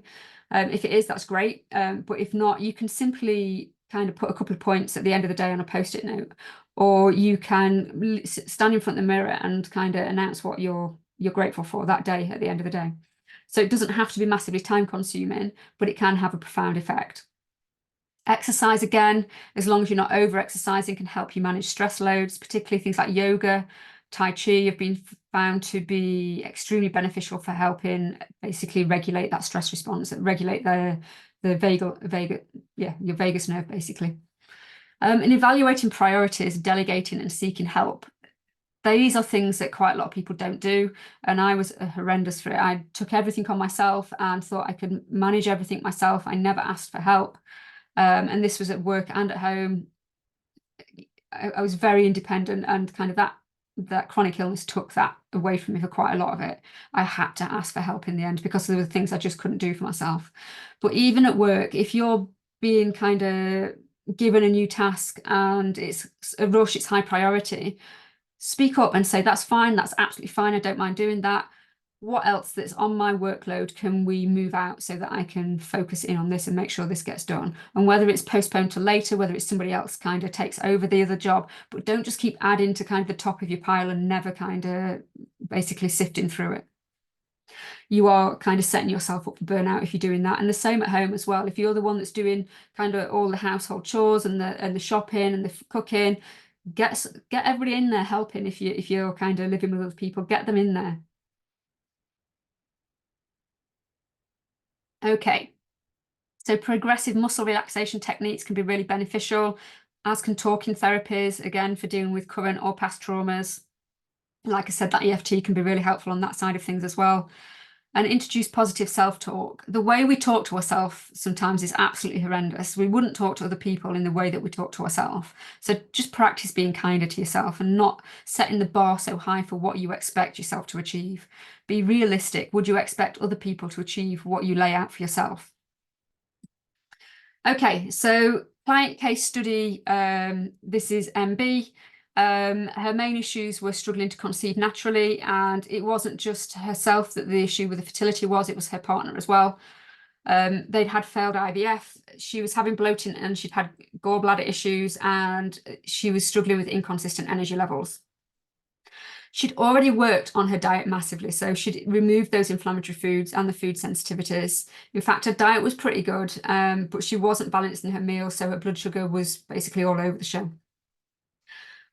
If it is, that's great. But if not, you can simply kind of put a couple of points at the end of the day on a post-it note, or you can stand in front of the mirror and kind of announce what you're grateful for that day at the end of the day. So it doesn't have to be massively time consuming, but it can have a profound effect. Exercise, again, as long as you're not over exercising, can help you manage stress loads, particularly things like yoga. Tai Chi have been found to be extremely beneficial for helping basically regulate that stress response, regulate your vagus nerve, basically. And evaluating priorities, delegating and seeking help. These are things that quite a lot of people don't do, and I was horrendous for it. I took everything on myself and thought I could manage everything myself. I never asked for help, and this was at work and at home. I was very independent, and kind of that chronic illness took that away from me for quite a lot of it. I had to ask for help in the end because there were things I just couldn't do for myself. But even at work, if you're being kind of given a new task and it's a rush, it's high priority, speak up and say, that's fine, that's absolutely fine, I don't mind doing that. What else that's on my workload can we move out so that I can focus in on this and make sure this gets done? And whether it's postponed to later, whether it's somebody else kind of takes over the other job, but don't just keep adding to kind of the top of your pile and never kind of basically sifting through it. You are kind of setting yourself up for burnout if you're doing that. And the same at home as well. If you're the one that's doing kind of all the household chores and the shopping and the cooking, get everybody in there helping. If you're kind of living with other people, get them in there. Okay, so progressive muscle relaxation techniques can be really beneficial, as can talking therapies, again, for dealing with current or past traumas. Like I said, that EFT can be really helpful on that side of things as well. And introduce positive self-talk. The way we talk to ourselves sometimes is absolutely horrendous. We wouldn't talk to other people in the way that we talk to ourselves. So just practice being kinder to yourself and not setting the bar so high for what you expect yourself to achieve. Be realistic. Would you expect other people to achieve what you lay out for yourself? Okay, so client case study, this is MB. Her main issues were struggling to conceive naturally, and it wasn't just herself that the issue with the fertility was, it was her partner as well. They'd had failed IVF. She was having bloating and she'd had gallbladder issues, and she was struggling with inconsistent energy levels. She'd already worked on her diet massively, so she'd removed those inflammatory foods and the food sensitivities. In fact, her diet was pretty good, but she wasn't balanced in her meals, so her blood sugar was basically all over the show.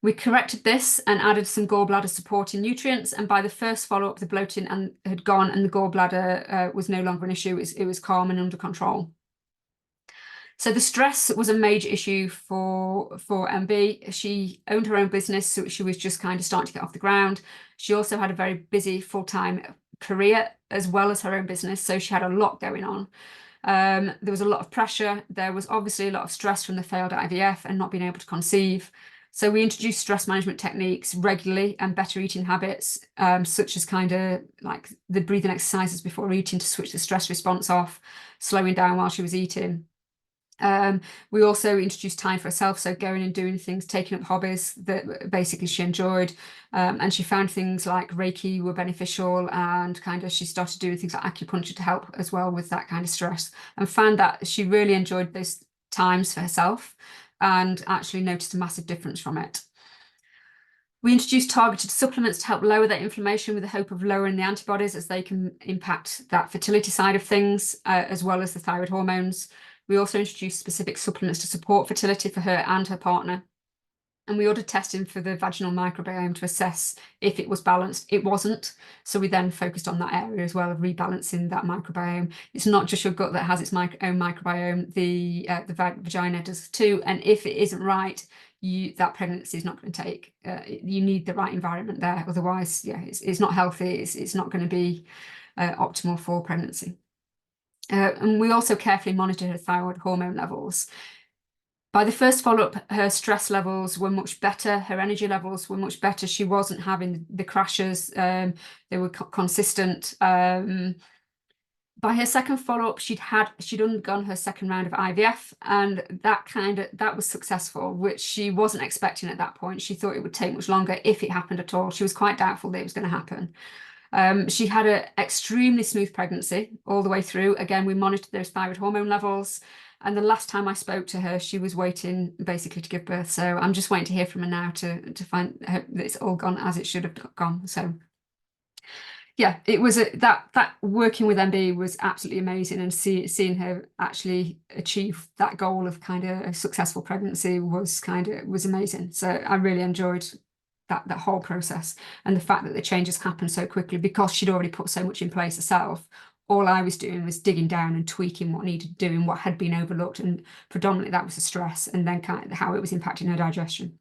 We corrected this and added some gallbladder supporting nutrients, and by the first follow-up, the bloating had gone and the gallbladder was no longer an issue. It was calm and under control. So the stress was a major issue for MB. She owned her own business, so she was just kind of starting to get off the ground. She also had a very busy full-time career as well as her own business, so she had a lot going on. There was a lot of pressure. There was obviously a lot of stress from the failed IVF and not being able to conceive. So we introduced stress management techniques regularly and better eating habits, such as kind of like the breathing exercises before eating to switch the stress response off, slowing down while she was eating. We also introduced time for herself, so going and doing things, taking up hobbies that basically she enjoyed, and she found things like Reiki were beneficial, and kind of she started doing things like acupuncture to help as well with that kind of stress, and found that she really enjoyed those times for herself and actually noticed a massive difference from it. We introduced targeted supplements to help lower that inflammation with the hope of lowering the antibodies, as they can impact that fertility side of things, as well as the thyroid hormones. We also introduced specific supplements to support fertility for her and her partner. And we ordered testing for the vaginal microbiome to assess if it was balanced. It wasn't. So we then focused on that area as well of rebalancing that microbiome. It's not just your gut that has its own microbiome. The vagina does too. And if it isn't right, that pregnancy is not going to take. You need the right environment there. Otherwise, yeah, it's not healthy. It's not going to be optimal for pregnancy. And we also carefully monitored her thyroid hormone levels. By the first follow-up, her stress levels were much better. Her energy levels were much better. She wasn't having the crashes. They were consistent. By her second follow-up, she'd undergone her second round of IVF, and that was successful, which she wasn't expecting at that point. She thought it would take much longer, if it happened at all. She was quite doubtful that it was going to happen. She had an extremely smooth pregnancy all the way through. Again, we monitored those thyroid hormone levels. And the last time I spoke to her, she was waiting basically to give birth. So I'm just waiting to hear from her now to find that it's all gone as it should have gone. So yeah, it was that working with MB was absolutely amazing, and seeing her actually achieve that goal of kind of a successful pregnancy was amazing. So I really enjoyed that whole process, and the fact that the changes happened so quickly because she'd already put so much in place herself. All I was doing was digging down and tweaking what needed doing, what had been overlooked, and predominantly that was the stress, and then kind of how it was impacting her digestion.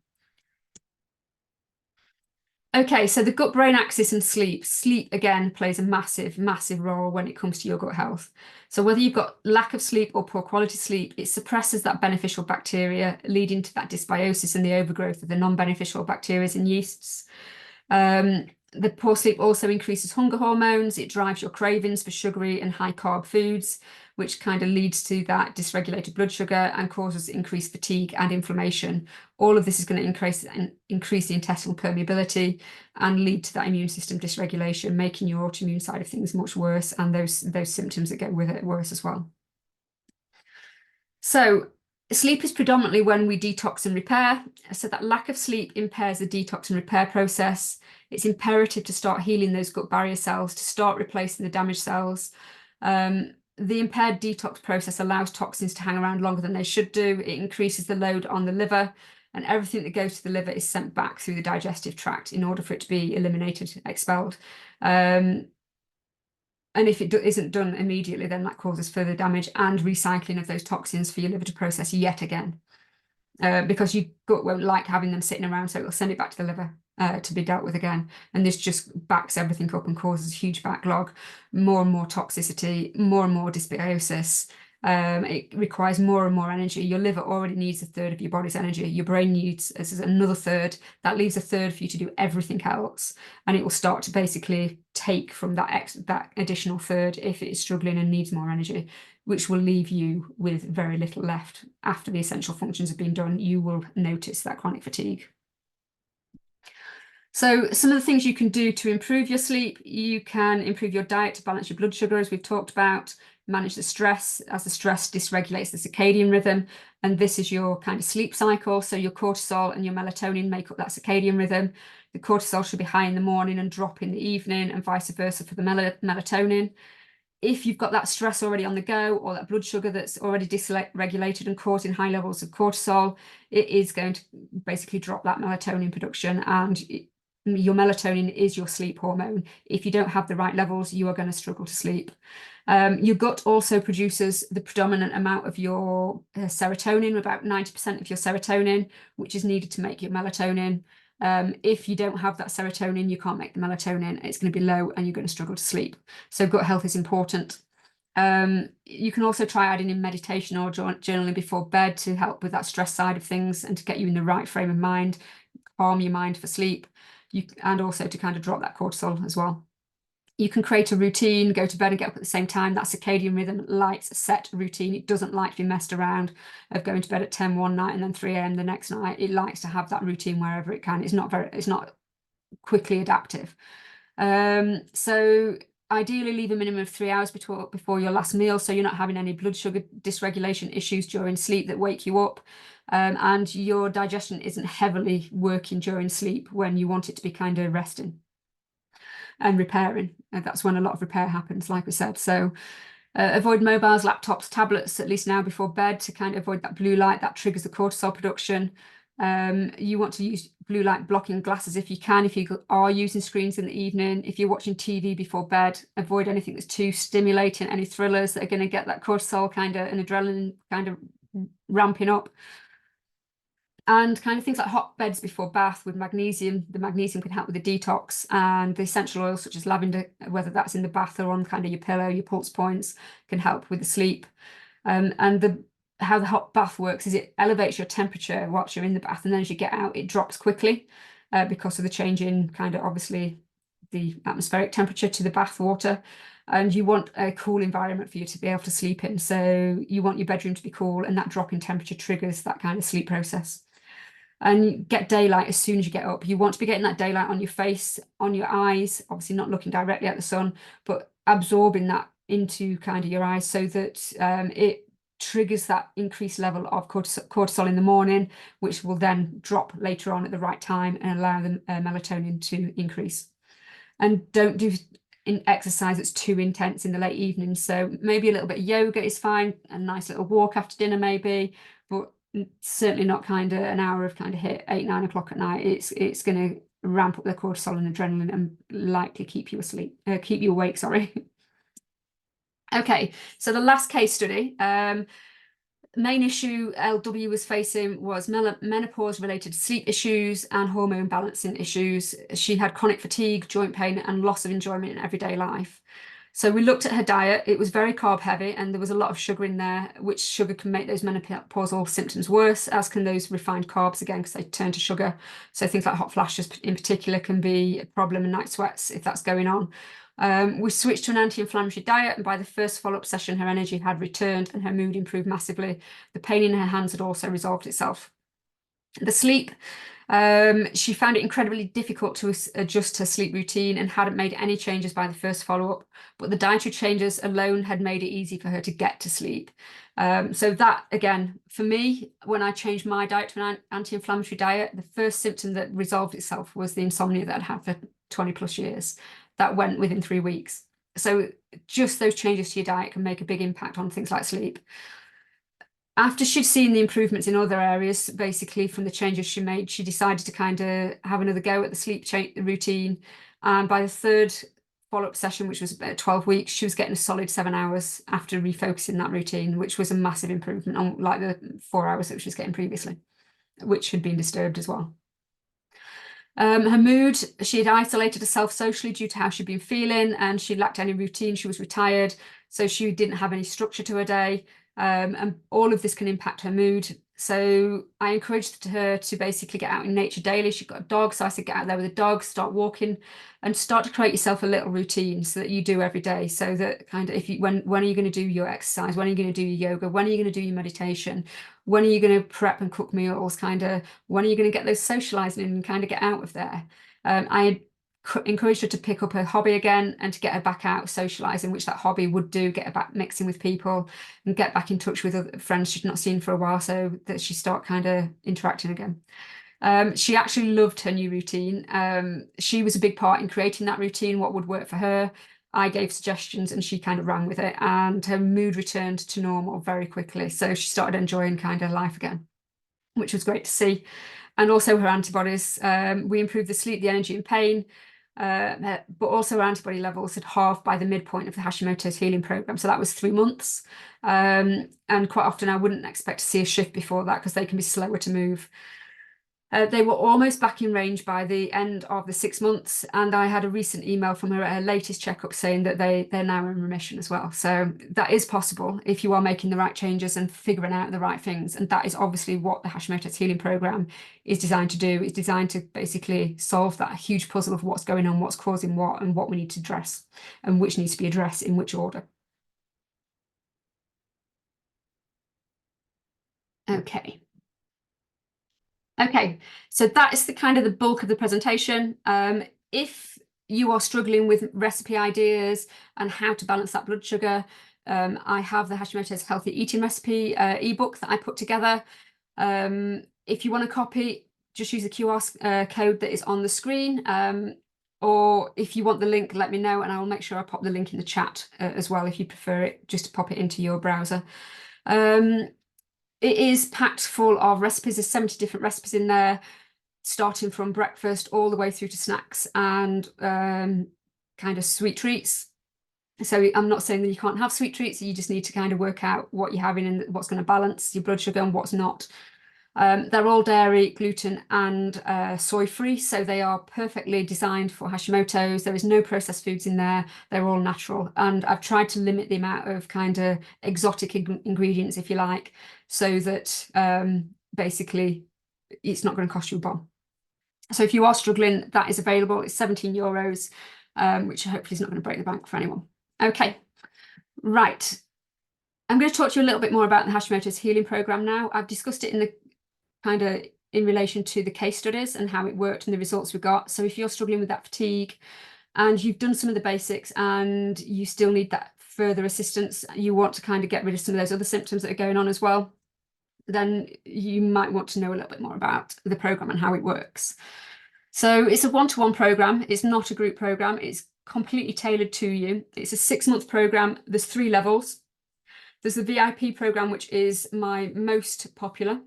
Okay, so the gut-brain axis and sleep. Sleep, again, plays a massive, massive role when it comes to your gut health. So whether you've got lack of sleep or poor quality sleep, it suppresses that beneficial bacteria, leading to that dysbiosis and the overgrowth of the non-beneficial bacteria and yeasts. The poor sleep also increases hunger hormones. It drives your cravings for sugary and high-carb foods, which kind of leads to that dysregulated blood sugar and causes increased fatigue and inflammation. All of this is going to increase the intestinal permeability and lead to that immune system dysregulation, making your autoimmune side of things much worse, and those symptoms that go with it worse as well. So sleep is predominantly when we detox and repair. So that lack of sleep impairs the detox and repair process. It's imperative to start healing those gut barrier cells, to start replacing the damaged cells. The impaired detox process allows toxins to hang around longer than they should do. It increases the load on the liver, and everything that goes to the liver is sent back through the digestive tract in order for it to be eliminated, expelled. And if it isn't done immediately, then that causes further damage and recycling of those toxins for your liver to process yet again. Because your gut won't like having them sitting around, so it'll send it back to the liver to be dealt with again. And this just backs everything up and causes a huge backlog, more and more toxicity, more and more dysbiosis. It requires more and more energy. Your liver already needs a third of your body's energy. Your brain needs another third. That leaves a third for you to do everything else. And it will start to basically take from that additional third if it is struggling and needs more energy, which will leave you with very little left after the essential functions have been done. You will notice that chronic fatigue. So some of the things you can do to improve your sleep: you can improve your diet to balance your blood sugar, as we've talked about. manage the stress, as the stress dysregulates the circadian rhythm. And this is your kind of sleep cycle. So your cortisol and your melatonin make up that circadian rhythm. The cortisol should be high in the morning and drop in the evening, and vice versa for the melatonin. If you've got that stress already on the go, or that blood sugar that's already dysregulated and causing high levels of cortisol, it is going to basically drop that melatonin production. And your melatonin is your sleep hormone. If you don't have the right levels, you are going to struggle to sleep. Your gut also produces the predominant amount of your serotonin, about 90% of your serotonin, which is needed to make your melatonin. If you don't have that serotonin, you can't make the melatonin. It's going to be low and you're going to struggle to sleep. So gut health is important. You can also try adding in meditation or journaling before bed to help with that stress side of things and to get you in the right frame of mind, calm your mind for sleep, and also to kind of drop that cortisol as well. You can create a routine, go to bed and get up at the same time. That circadian rhythm likes a set routine. It doesn't like to be messed around of going to bed at 10 one night and then 3 a.m. the next night. It likes to have that routine wherever it can. It's not quickly adaptive. So ideally leave a minimum of 3 hours before your last meal, so you're not having any blood sugar dysregulation issues during sleep that wake you up. And your digestion isn't heavily working during sleep when you want it to be kind of resting and repairing. And that's when a lot of repair happens, like we said. So avoid mobiles, laptops, tablets, at least now before bed, to kind of avoid that blue light that triggers the cortisol production. You want to use blue light blocking glasses if you can, if you are using screens in the evening. If you're watching TV before bed, avoid anything that's too stimulating, any thrillers that are going to get that cortisol kind of and adrenaline kind of ramping up. And kind of things like hot beds before bath with magnesium. The magnesium can help with the detox, and the essential oils such as lavender, whether that's in the bath or on kind of your pillow, your pulse points, can help with the sleep. And how the hot bath works is it elevates your temperature whilst you're in the bath, and then as you get out, it drops quickly because of the change in kind of obviously the atmospheric temperature to the bath water. And you want a cool environment for you to be able to sleep in. So you want your bedroom to be cool, and that drop in temperature triggers that kind of sleep process. And get daylight as soon as you get up. You want to be getting that daylight on your face, on your eyes, obviously not looking directly at the sun, but absorbing that into kind of your eyes so that it triggers that increased level of cortisol in the morning, which will then drop later on at the right time and allow the melatonin to increase. And don't do exercise that's too intense in the late evening. So maybe a little bit of yoga is fine, a nice little walk after dinner maybe, but certainly not kind of an hour of kind of hit 8, 9 o'clock at night. It's going to ramp up the cortisol and adrenaline and likely keep you awake, sorry. Okay, so the last case study, main issue LW was facing was menopause related sleep issues and hormone balancing issues. She had chronic fatigue, joint pain, and loss of enjoyment in everyday life. So we looked at her diet. It was very carb heavy, and there was a lot of sugar in there, which sugar can make those menopausal symptoms worse, as can those refined carbs, again, because they turn to sugar. So things like hot flashes in particular can be a problem, and night sweats if that's going on. We switched to an anti-inflammatory diet, and by the first follow-up session, her energy had returned and her mood improved massively. The pain in her hands had also resolved itself. The sleep, she found it incredibly difficult to adjust her sleep routine and hadn't made any changes by the first follow-up, but the dietary changes alone had made it easy for her to get to sleep. So that, again, for me, when I changed my diet to an anti-inflammatory diet, the first symptom that resolved itself was the insomnia that I'd had for 20 plus years. That went within 3 weeks. So just those changes to your diet can make a big impact on things like sleep. After she'd seen the improvements in other areas, basically from the changes she made, she decided to kind of have another go at the sleep routine. And by the third follow-up session, which was about 12 weeks, she was getting a solid 7 hours after refocusing that routine, which was a massive improvement on like the 4 hours that she was getting previously, which had been disturbed as well. Her mood, she had isolated herself socially due to how she'd been feeling, and she lacked any routine. She was retired, so she didn't have any structure to her day. And all of this can impact her mood. So I encouraged her to basically get out in nature daily. She's got a dog, so I said get out there with the dog, start walking, and start to create yourself a little routine so that you do every day. So that kind of when are you going to do your exercise? When are you going to do your yoga? When are you going to do your meditation? When are you going to prep and cook meals? Kind of when are you going to get those socializing and kind of get out of there? I encouraged her to pick up her hobby again and to get her back out socializing, which that hobby would do, get her back mixing with people and get back in touch with other friends she'd not seen for a while, so that she start kind of interacting again. She actually loved her new routine. She was a big part in creating that routine, what would work for her. I gave suggestions and she kind of ran with it, and her mood returned to normal very quickly. So she started enjoying kind of life again, which was great to see. And also her antibodies, we improved the sleep, the energy and pain, but also her antibody levels had halved by the midpoint of the Hashimoto's healing program. So that was 3 months. And quite often I wouldn't expect to see a shift before that because they can be slower to move. They were almost back in range by the end of the 6 months, and I had a recent email from her at her latest checkup saying that they're now in remission as well. So that is possible if you are making the right changes and figuring out the right things. And that is obviously what the Hashimoto's healing program is designed to do. It's designed to basically solve that huge puzzle of what's going on, what's causing what, and what we need to address, and which needs to be addressed in which order. Okay. Okay, so that is the kind of the bulk of the presentation. If you are struggling with recipe ideas and how to balance that blood sugar, I have the Hashimoto's Healthy Eating Recipe ebook that I put together. If you want a copy, just use the QR code that is on the screen. Or if you want the link, let me know and I will make sure I pop the link in the chat as well if you prefer it, just to pop it into your browser. It is packed full of recipes. There's 70 different recipes in there, starting from breakfast all the way through to snacks and kind of sweet treats. So I'm not saying that you can't have sweet treats. You just need to kind of work out what you're having and what's going to balance your blood sugar and what's not. They're all dairy, gluten and soy free, so they are perfectly designed for Hashimoto's. There is no processed foods in there. They're all natural, and I've tried to limit the amount of kind of exotic ingredients, if you like, so that basically it's not going to cost you a bomb. So if you are struggling, that is available. It's €17, which hopefully is not going to break the bank for anyone. Okay, right. I'm going to talk to you a little bit more about the Hashimoto's healing program now. I've discussed it in the kind of in relation to the case studies and how it worked and the results we got. So if you're struggling with that fatigue and you've done some of the basics and you still need that further assistance, you want to kind of get rid of some of those other symptoms that are going on as well, then you might want to know a little bit more about the program and how it works. So it's a one-to-one program. It's not a group program. It's completely tailored to you. It's a 6-month program. There's 3 levels. There's the VIP program, which is my most popular.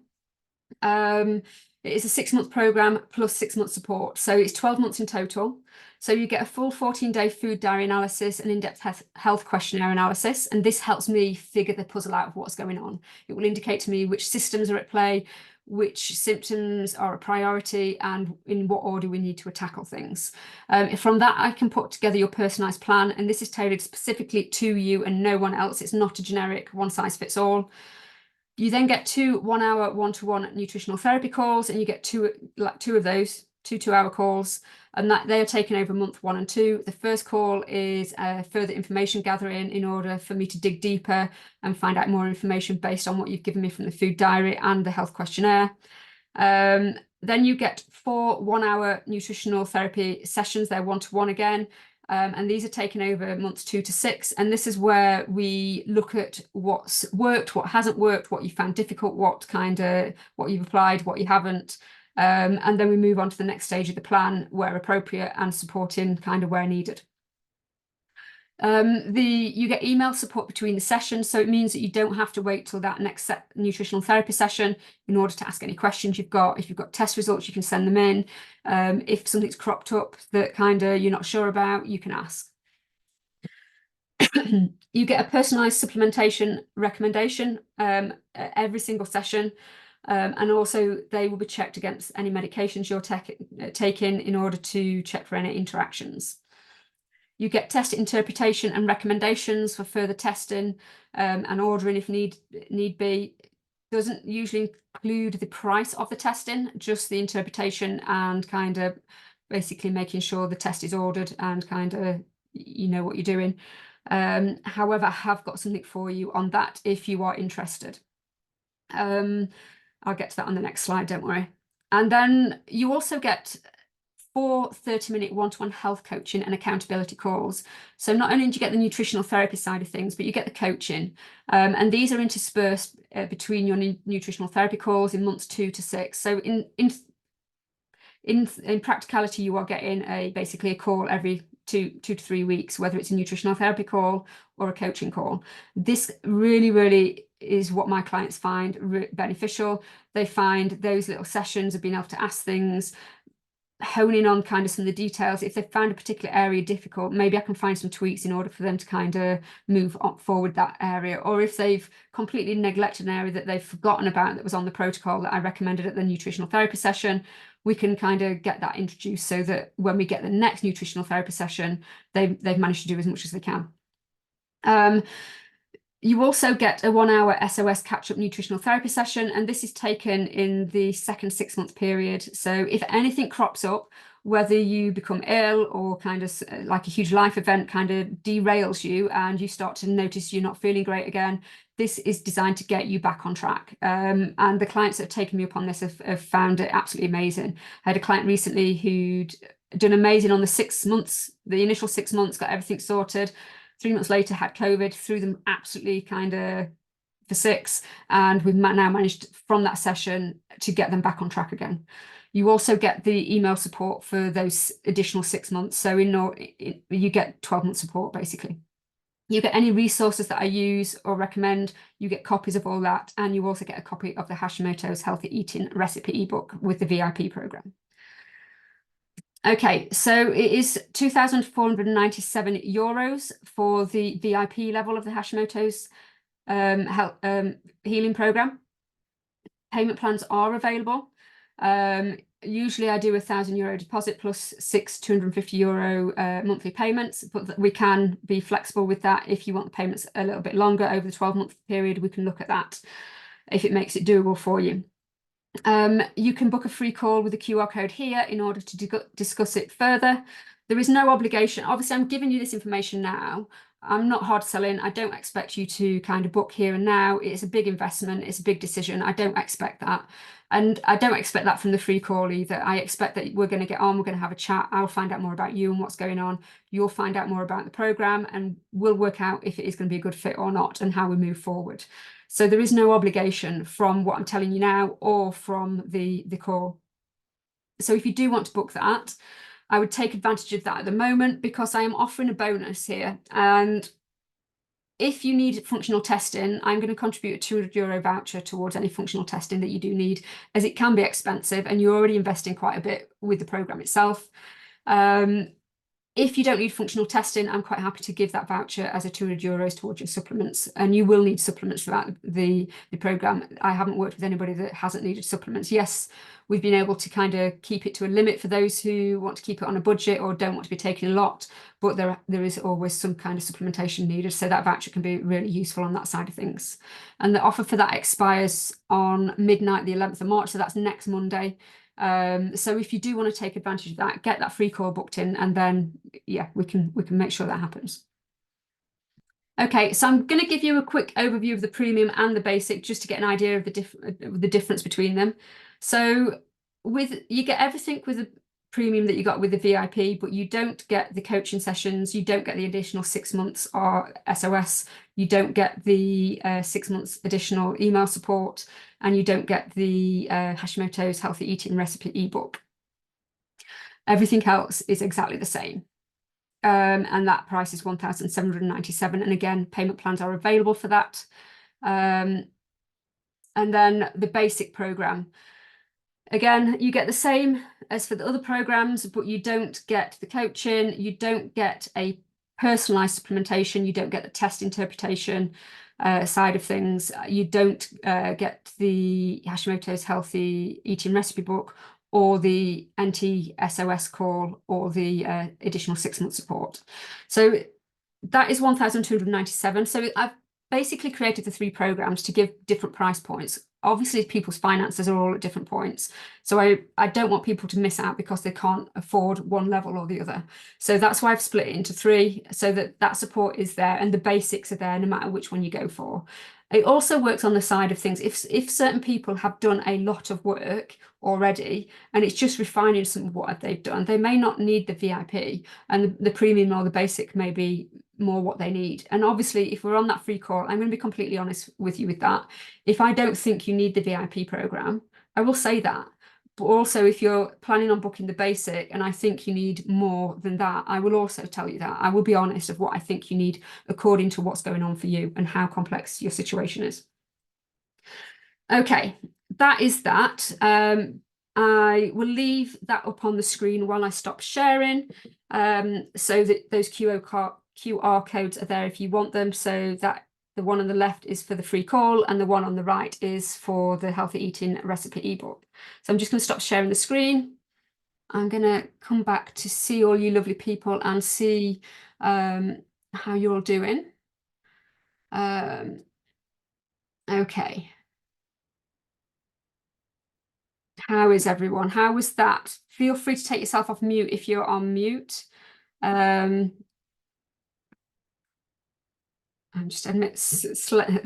It is a 6-month program plus 6-month support. So it's 12 months in total. So you get a full 14-day food diary analysis and in-depth health questionnaire analysis. And this helps me figure the puzzle out of what's going on. It will indicate to me which systems are at play, which symptoms are a priority, and in what order we need to tackle things. From that, I can put together your personalized plan. And this is tailored specifically to you and no one else. It's not a generic one-size-fits-all. You then get 2 1-hour one-to-one nutritional therapy calls, and you get two of those, 2 2-hour calls, and that they are taken over month 1 and 2. The first call is further information gathering in order for me to dig deeper and find out more information based on what you've given me from the food diary and the health questionnaire. Then you get 4 1-hour nutritional therapy sessions. They're one-to-one again. And these are taken over months 2 to 6. And this is where we look at what's worked, what hasn't worked, what you found difficult, what you've applied, what you haven't. And then we move on to the next stage of the plan where appropriate and supporting kind of where needed. You get email support between the sessions, so it means that you don't have to wait till that next nutritional therapy session in order to ask any questions you've got. If you've got test results, you can send them in. If something's cropped up that kind of you're not sure about, you can ask. You get a personalized supplementation recommendation every single session. And also they will be checked against any medications you're taking in order to check for any interactions. You get test interpretation and recommendations for further testing and ordering if need be. Doesn't usually include the price of the testing, just the interpretation and kind of basically making sure the test is ordered and kind of you know what you're doing. However, I have got something for you on that if you are interested. I'll get to that on the next slide, don't worry. And then you also get 4 30-minute one-to-one health coaching and accountability calls. So not only do you get the nutritional therapy side of things, but you get the coaching. And these are interspersed between your nutritional therapy calls in months 2 to 6. So in practicality, you are getting basically a call every two to 3 weeks, whether it's a nutritional therapy call or a coaching call. This really is what my clients find beneficial. They find those little sessions of being able to ask things, honing on kind of some of the details. If they've found a particular area difficult, maybe I can find some tweaks in order for them to kind of move forward that area. Or if they've completely neglected an area that they've forgotten about that was on the protocol that I recommended at the nutritional therapy session, we can kind of get that introduced so that when we get the next nutritional therapy session, they've managed to do as much as they can. You also get a 1-hour SOS catch-up nutritional therapy session, and this is taken in the second 6-month period. So if anything crops up, whether you become ill or kind of like a huge life event kind of derails you and you start to notice you're not feeling great again, this is designed to get you back on track. And the clients that have taken me up on this have found it absolutely amazing. I had a client recently who'd done amazing on the 6 months, the initial 6 months, got everything sorted. 3 months later, had COVID, threw them absolutely kind of for 6. And we've now managed from that session to get them back on track again. You also get the email support for those additional 6 months. So you get 12-month support, basically. You get any resources that I use or recommend, you get copies of all that. And you also get a copy of the Hashimoto's Healthy Eating Recipe ebook with the VIP program. Okay, so it is €2,497 for the VIP level of the Hashimoto's healing program. Payment plans are available. Usually I do €1,000 deposit plus 6 €250 monthly payments, but we can be flexible with that. If you want the payments a little bit longer over the 12-month period, we can look at that if it makes it doable for you. You can book a free call with the QR code here in order to discuss it further. There is no obligation. Obviously, I'm giving you this information now. I'm not hard selling. I don't expect you to kind of book here and now. It's a big investment. It's a big decision. I don't expect that. And I don't expect that from the free call either. I expect that we're going to get on, we're going to have a chat. I'll find out more about you and what's going on. You'll find out more about the program and we'll work out if it is going to be a good fit or not and how we move forward. So there is no obligation from what I'm telling you now or from the call. So if you do want to book that, I would take advantage of that at the moment because I am offering a bonus here. And if you need functional testing, I'm going to contribute a €200 voucher towards any functional testing that you do need, as it can be expensive and you're already investing quite a bit with the program itself. If you don't need functional testing, I'm quite happy to give that voucher as a €200 towards your supplements. And you will need supplements throughout the program. I haven't worked with anybody that hasn't needed supplements. Yes, we've been able to kind of keep it to a limit for those who want to keep it on a budget or don't want to be taking a lot, but there is always some kind of supplementation needed. So that voucher can be really useful on that side of things. And the offer for that expires on midnight, the 11th of March. So that's next Monday. So if you do want to take advantage of that, get that free call booked in, and then yeah, we can make sure that happens. Okay, so I'm going to give you a quick overview of the premium and the basic just to get an idea of the difference between them. So you get everything with the premium that you got with the VIP, but you don't get the coaching sessions, you don't get the additional 6 months or SOS, you don't get the 6 months additional email support, and you don't get the Hashimoto's Healthy Eating Recipe ebook. Everything else is exactly the same. And that price is $1,797. And again, payment plans are available for that. And then the basic program. Again, you get the same as for the other programs, but you don't get the coaching, you don't get a personalized supplementation, you don't get the test interpretation side of things, you don't get the Hashimoto's Healthy Eating Recipe book or the anti-SOS call or the additional 6-month support. So that is $1,297. So I've basically created the 3 programs to give different price points. Obviously, people's finances are all at different points. So I don't want people to miss out because they can't afford one level or the other. So that's why I've split it into 3 so that support is there and the basics are there no matter which one you go for. It also works on the side of things. If certain people have done a lot of work already and it's just refining some of what they've done, they may not need the VIP, and the premium or the basic may be more what they need. And obviously, if we're on that free call, I'm going to be completely honest with you with that. If I don't think you need the VIP program, I will say that. But also, if you're planning on booking the basic and I think you need more than that, I will also tell you that. I will be honest of what I think you need according to what's going on for you and how complex your situation is. Okay, that is that. I will leave that up on the screen while I stop sharing, so that those QR codes are there if you want them. So that the one on the left is for the free call and the one on the right is for the healthy eating recipe ebook. So I'm just going to stop sharing the screen. I'm going to come back to see all you lovely people and see how you're all doing. Okay. How is everyone? How was that? Feel free to take yourself off mute if you're on mute. I'm just admit, I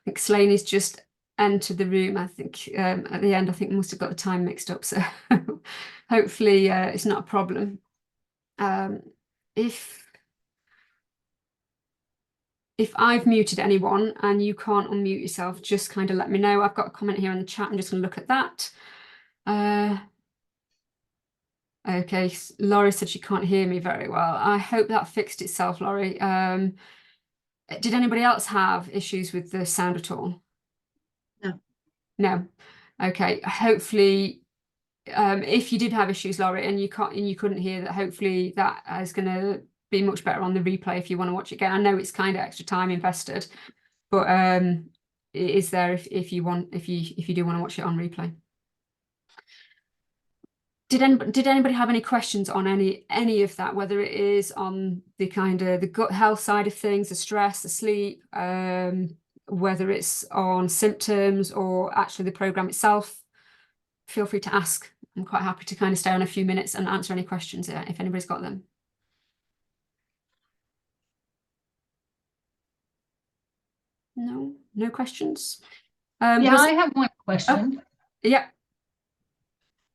think Slaney's just entered the room. I think at the end, I think we must have got the time mixed up. So hopefully it's not a problem. If I've muted anyone and you can't unmute yourself, just kind of let me know. I've got a comment here in the chat. I'm just going to look at that. Okay, Laurie said she can't hear me very well. I hope that fixed itself, Laurie. Did anybody else have issues with the sound at all? No. No. Okay. Hopefully, if you did have issues, Laurie, and you couldn't hear that, hopefully that is going to be much better on the replay if you want to watch it again. I know it's kind of extra time invested, but it is there if you do want to watch it on replay. Did anybody have any questions on any of that, whether it is on the kind of the gut health side of things, the stress, the sleep, whether it's on symptoms or actually the program itself? Feel free to ask. I'm quite happy to kind of stay on a few minutes and answer any questions if anybody's got them. No questions. Yeah, I have one question. Oh, yeah.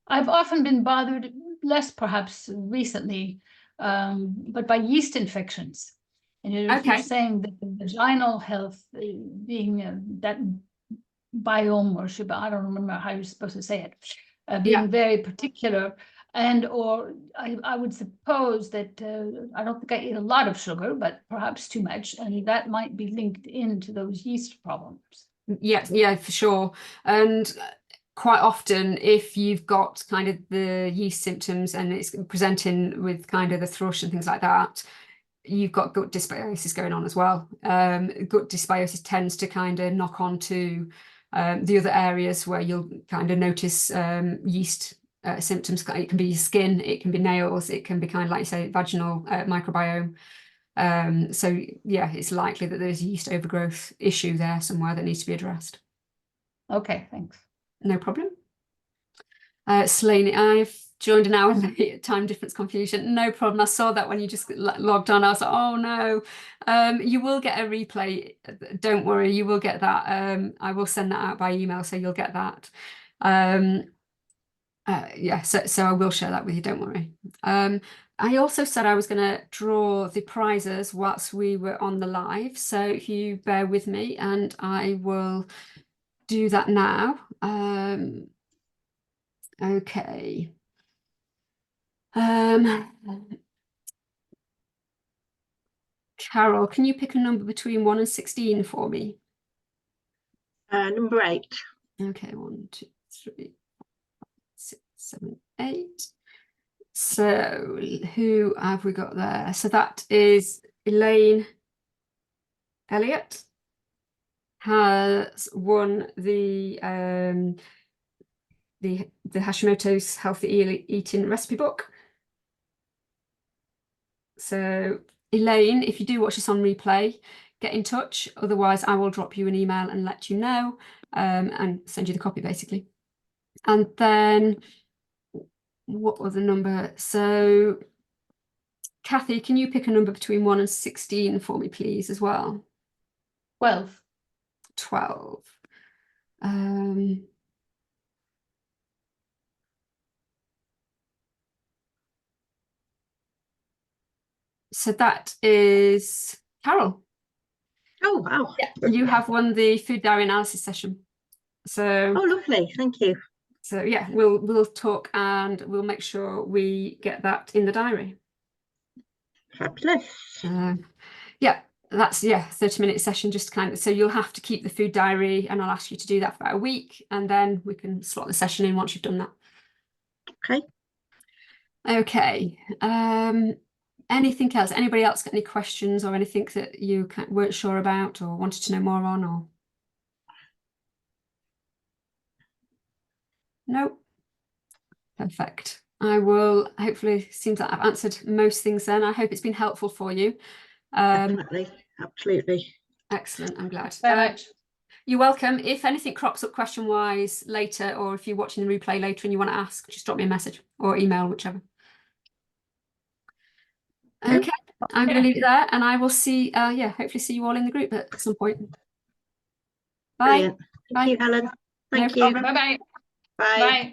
I've often been bothered, less perhaps recently, but by yeast infections. And you're saying that the vaginal health being that biome, or I don't remember how you're supposed to say it, being very particular. And or I would suppose that I don't think I eat a lot of sugar, but perhaps too much, and that might be linked into those yeast problems. Yeah, for sure. And quite often, if you've got kind of the yeast symptoms and it's presenting with kind of the thrush and things like that, you've got gut dysbiosis going on as well. Gut dysbiosis tends to kind of knock on to the other areas where you'll kind of notice yeast symptoms. It can be skin, it can be nails, it can be kind of like you say vaginal microbiome. So yeah, it's likely that there's a yeast overgrowth issue there somewhere that needs to be addressed. Okay, thanks. No problem. Slaney, I've joined an hour late, time difference confusion. No problem. I saw that when you just logged on. I was like, oh no. You will get a replay. Don't worry, you will get that. I will send that out by email, so you'll get that. Yeah, so I will share that with you, don't worry. I also said I was going to draw the prizes whilst we were on the live, so if you bear with me and I will do that now. Okay. Carol, can you pick a number between 1 and 16 for me? Number 8. Okay, 1, 2, 3, 6, 7, 8. So who have we got there? So that is Elaine Elliott has won the Hashimoto's healthy eating recipe book. So Elaine, if you do watch this on replay, get in touch. Otherwise, I will drop you an email and let you know and send you the copy basically. And then what was the number? So Kathy, can you pick a number between 1 and 16 for me, please, as well? 12. 12. So that is Carol. Oh, wow. Yeah, you have won the food diary analysis session. So, Oh, lovely. Thank you. so yeah, we'll talk and we'll make sure we get that in the diary. Fabulous. Yeah, that's 30-minute session, just kind of, so you'll have to keep the food diary and I'll ask you to do that for about a week and then we can slot the session in once you've done that. Okay. Okay. Anything else? Anybody else got any questions or anything that you weren't sure about or wanted to know more on, or? No? Perfect. I will, hopefully, seems like I've answered most things then. I hope it's been helpful for you. Definitely. Absolutely. Excellent. I'm glad. Very much. You're welcome. If anything crops up question-wise later, or if you're watching the replay later and you want to ask, just drop me a message or email, whichever. Okay, I'm going to leave it there and I will see, hopefully see you all in the group at some point. Bye. Brilliant. Thank you, Helen. No Thank you. problem. Bye-bye. Bye. Bye.